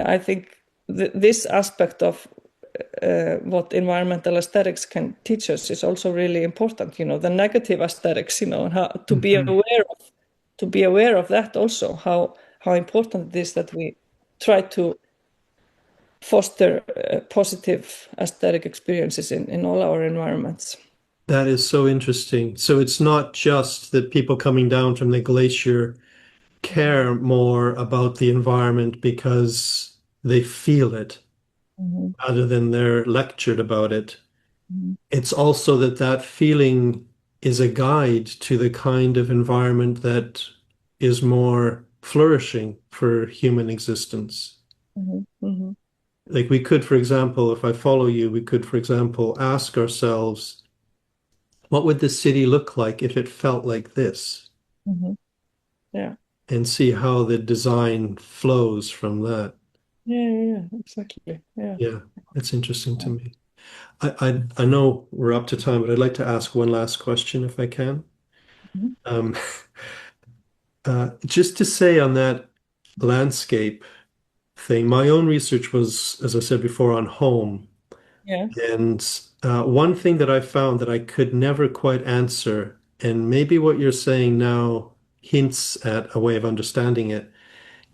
I think this aspect of what environmental aesthetics can teach us is also really important. The negative aesthetics, and how Mhm. to be aware of that also. How important it is that we try to foster positive aesthetic experiences in all our environments. That is so interesting. So it's not just that people coming down from the glacier care more about the environment because they feel it Mhm. rather than they're lectured about it. Mhm. It's also that that feeling is a guide to the kind of environment that is more flourishing for human existence. Mhm. Mhm. Like we could, for example, if I follow you, we could, for example, ask ourselves, what would the city look like if it felt like this? Mhm. Yeah. And see how the design flows from that. Yeah, yeah, yeah, exactly. Yeah. Yeah, that's interesting to me. I know we're up to time, but I'd like to ask one last question if I can. Mhm. Um, just to say on that landscape thing, my own research was, as I said before, on home. Yeah. And one thing that I found that I could never quite answer, and maybe what you're saying now hints at a way of understanding it,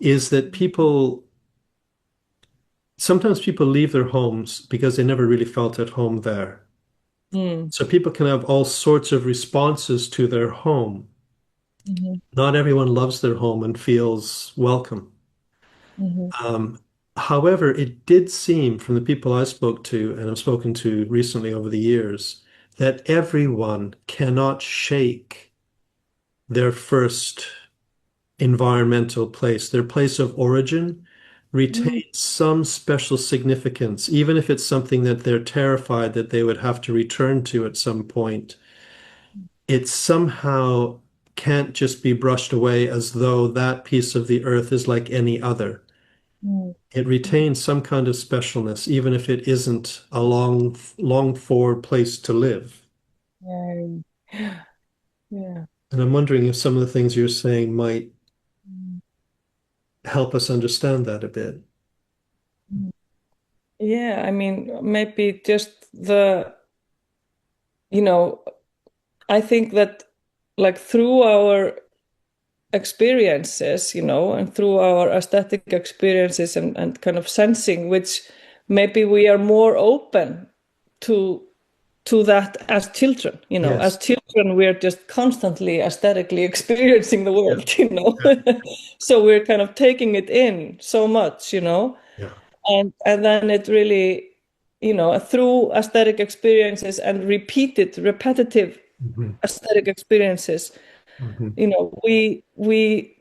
is that sometimes people leave their homes because they never really felt at home there. Mm. So people can have all sorts of responses to their home. Mhm. Not everyone loves their home and feels welcome. Mhm. Um, However, it did seem from the people I spoke to and I've spoken to recently over the years that everyone cannot shake their first environmental place, their place of origin, Mm, retains some special significance, even if it's something that they're terrified that they would have to return to at some point. It somehow can't just be brushed away as though that piece of the earth is like any other. mm, It retains some kind of specialness, even if it isn't a long forward place to live. yeah, yeah. And I'm wondering if some of the things you're saying might Mm, help us understand that a bit. mm. Yeah, I mean, maybe just you know, I think that like through our experiences, and through our aesthetic experiences and kind of sensing, which maybe we are more open to that as children. As Yes. children, we're just constantly aesthetically experiencing the Yeah. world. Yeah. So we're kind of taking it in so much. Yeah. And then it really, through aesthetic experiences and repetitive Mhm. aesthetic experiences, Mhm.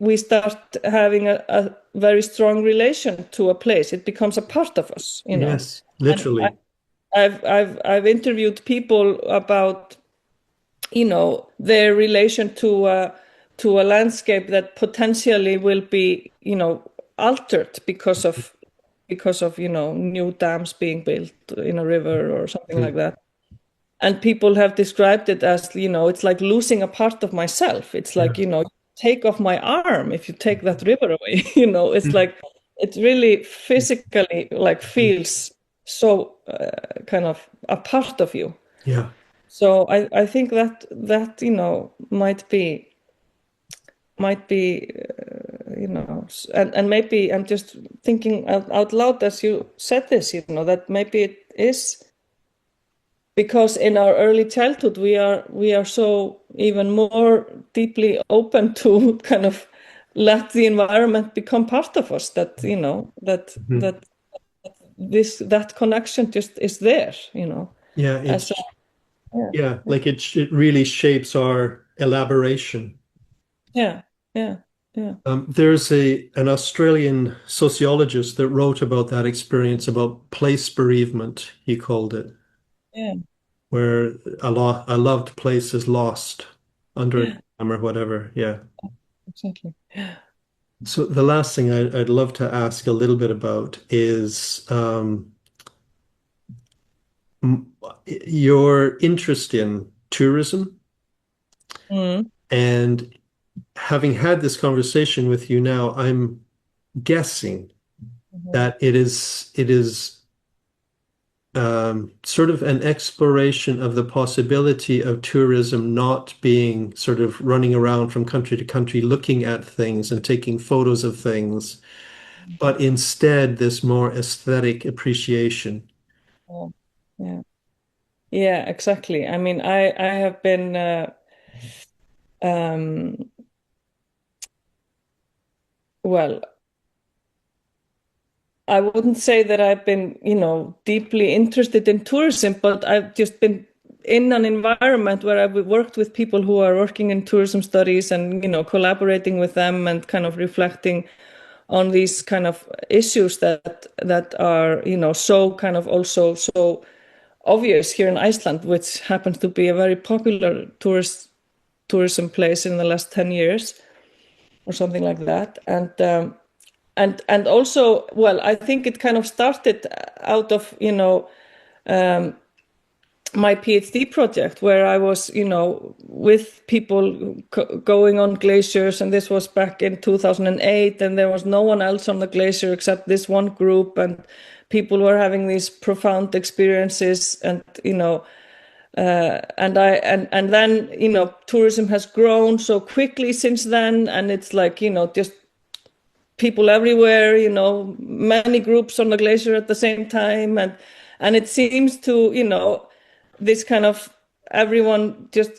we start having a very strong relation to a place. It becomes a part of us. Yes, And literally. I've interviewed people about their relation to a landscape that potentially will be altered because of new dams being built in a river or something like Mhm. that. And people have described it as, it's like losing a part of myself. It's Yeah. like, take off my arm if you take that river away. It's Mhm. like it really physically like feels so kind of a part of you. Yeah. So I think that might be and maybe I'm just thinking out loud as you said this, that maybe it is because in our early childhood we are so even more deeply open to kind of let the environment become part of us, that that Mhm. that that connection just is there, Yeah, as a, yeah, like it really shapes our elaboration. yeah, yeah, yeah, There's an Australian sociologist that wrote about that experience about place bereavement, he called it, yeah, where a loved place is lost under a yeah, dam or whatever. Yeah. exactly. So the last thing I'd love to ask a little bit about is m- your interest in tourism. Mm, And having had this conversation with you now, I'm guessing mhm, that it is sort of an exploration of the possibility of tourism not being sort of running around from country to country looking at things and taking photos of things, but instead this more aesthetic appreciation. yeah, yeah, yeah, exactly. I mean, I have been um well, I wouldn't say that I've been, deeply interested in tourism, but I've just been in an environment where I've worked with people who are working in tourism studies and, collaborating with them and kind of reflecting on these kind of issues that are, so kind of also so obvious here in Iceland, which happens to be a very popular tourism place in the last 10 years or something like that. And also, well, I think it kind of started out of my PhD project, where I was with people going on glaciers, and this was back in 2008, and there was no one else on the glacier except this one group, and people were having these profound experiences, and and then tourism has grown so quickly since then, and it's like just people everywhere, many groups on the glacier at the same time, and it seems to, this kind of everyone just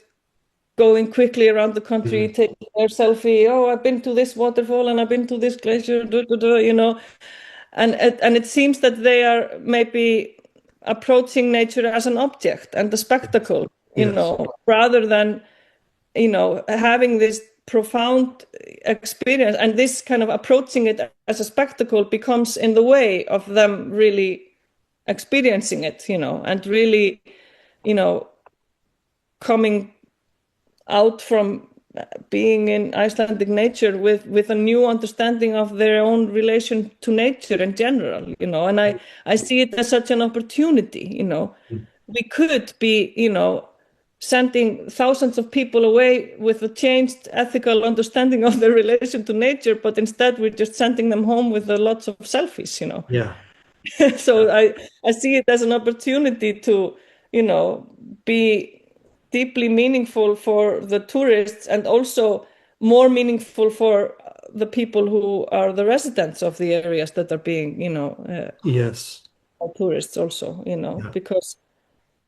going quickly around the country, Mhm. taking their selfie. Oh, I've been to this waterfall and I've been to this glacier, and it seems that they are maybe approaching nature as an object and a spectacle, Yes. rather than having this profound experience and this kind of approaching it as a spectacle becomes in the way of them really experiencing it, and really, coming out from being in Icelandic nature with a new understanding of their own relation to nature in general, and I see it as such an opportunity, we could be, sending thousands of people away with a changed ethical understanding of their relation to nature, but instead we're just sending them home with lots of selfies, Yeah. So I see it as an opportunity to, be deeply meaningful for the tourists and also more meaningful for the people who are the residents of the areas that are being, Yes. tourists also, Yeah. because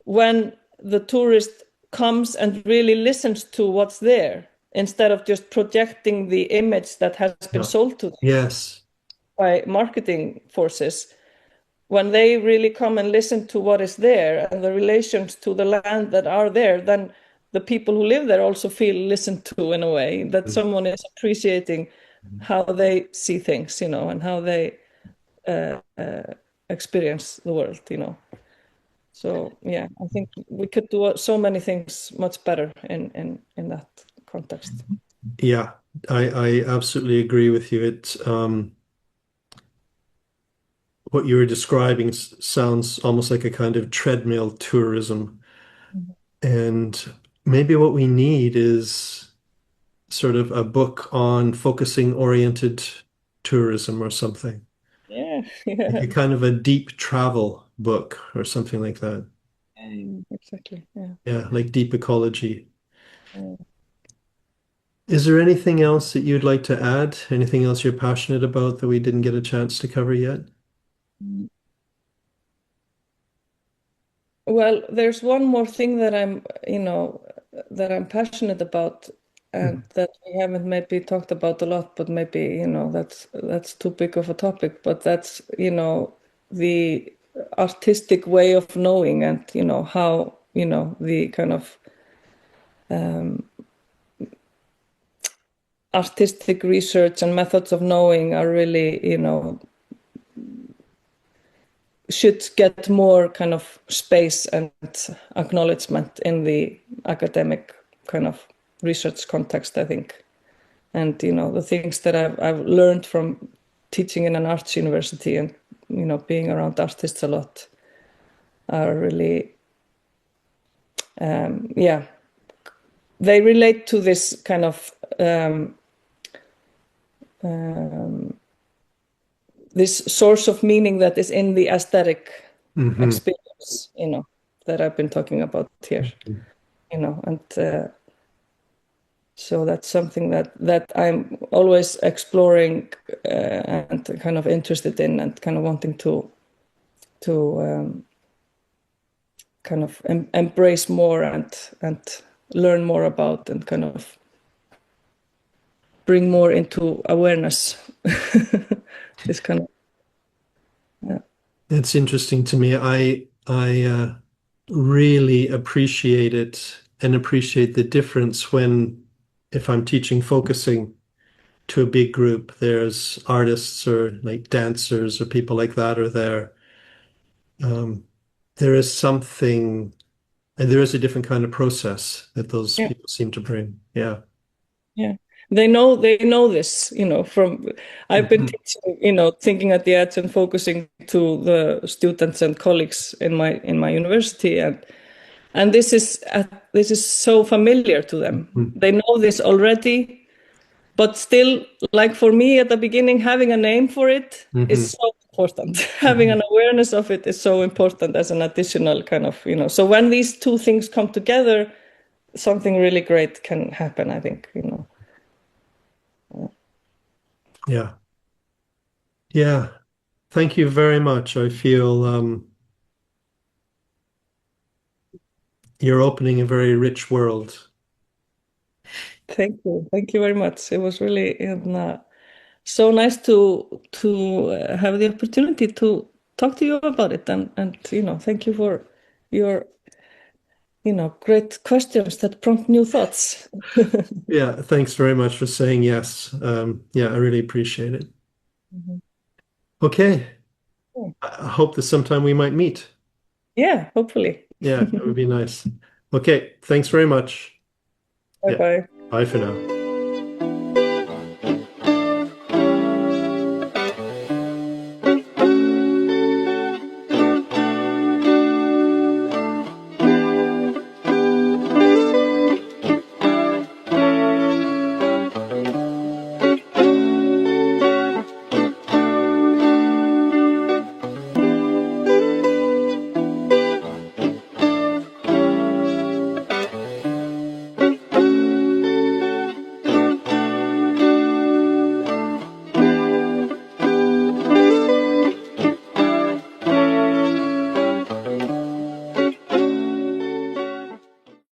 when the tourist comes and really listens to what's there instead of just projecting the image that has been Yeah. sold to them Yes. by marketing forces, when they really come and listen to what is there and the relations to the land that are there, then the people who live there also feel listened to in a way, that someone is appreciating how they see things, and how they experience the world, So yeah, I think we could do so many things much better in that context. Yeah. I absolutely agree with you. What you were describing sounds almost like a kind of treadmill tourism. Mhm. And maybe what we need is sort of a book on focusing oriented tourism or something. Yeah, Like yeah, a kind of a deep travel book or something like that. exactly. Yeah. Yeah, like deep ecology. Yeah. Is there anything else that you'd like to add? Anything else you're passionate about that we didn't get a chance to cover yet? Well, there's one more thing that that I'm passionate about and Mhm. that we haven't maybe talked about a lot, but maybe, that's too big of a topic, but that's, the artistic way of knowing and, how, the kind of artistic research and methods of knowing are really, should get more kind of space and acknowledgement in the academic kind of research context, I think. And the things that I've learned from teaching in an arts university and being around artists a lot are really yeah, they relate to this kind of this source of meaning that is in the aesthetic Mhm. experience, that I've been talking about here, and so that's something that I'm always exploring and kind of interested in and kind of wanting to kind of embrace more and learn more about and kind of bring more into awareness. This kind of yeah. It's interesting to me. I really appreciate it and appreciate the difference when if I'm teaching focusing to a big group, there's artists or like dancers or people like that are there. Um, there is something, and there is a different kind of process that those Yeah. people seem to bring. Yeah. Yeah. They know this, from I've been Mhm. teaching, thinking at the edge and focusing to the students and colleagues in my university and this is so familiar to them. Mhm. They know this already, but still, like for me at the beginning, having a name for it is Mhm. so important. Having Mhm. an awareness of it is so important as an additional kind of, so when these two things come together, something really great can happen, I think. Yeah. Yeah. Thank you very much. I feel you're opening a very rich world. Thank you. Thank you very much. It was really so nice to have the opportunity to talk to you about it and thank you for your great questions that prompt new thoughts. Yeah, thanks very much for saying yes. Yeah, I really appreciate it. Mhm. Okay, Yeah, I hope that sometime we might meet. yeah, hopefully. Yeah, it would be nice. Okay, thanks very much. Bye Yeah, bye. bye for now.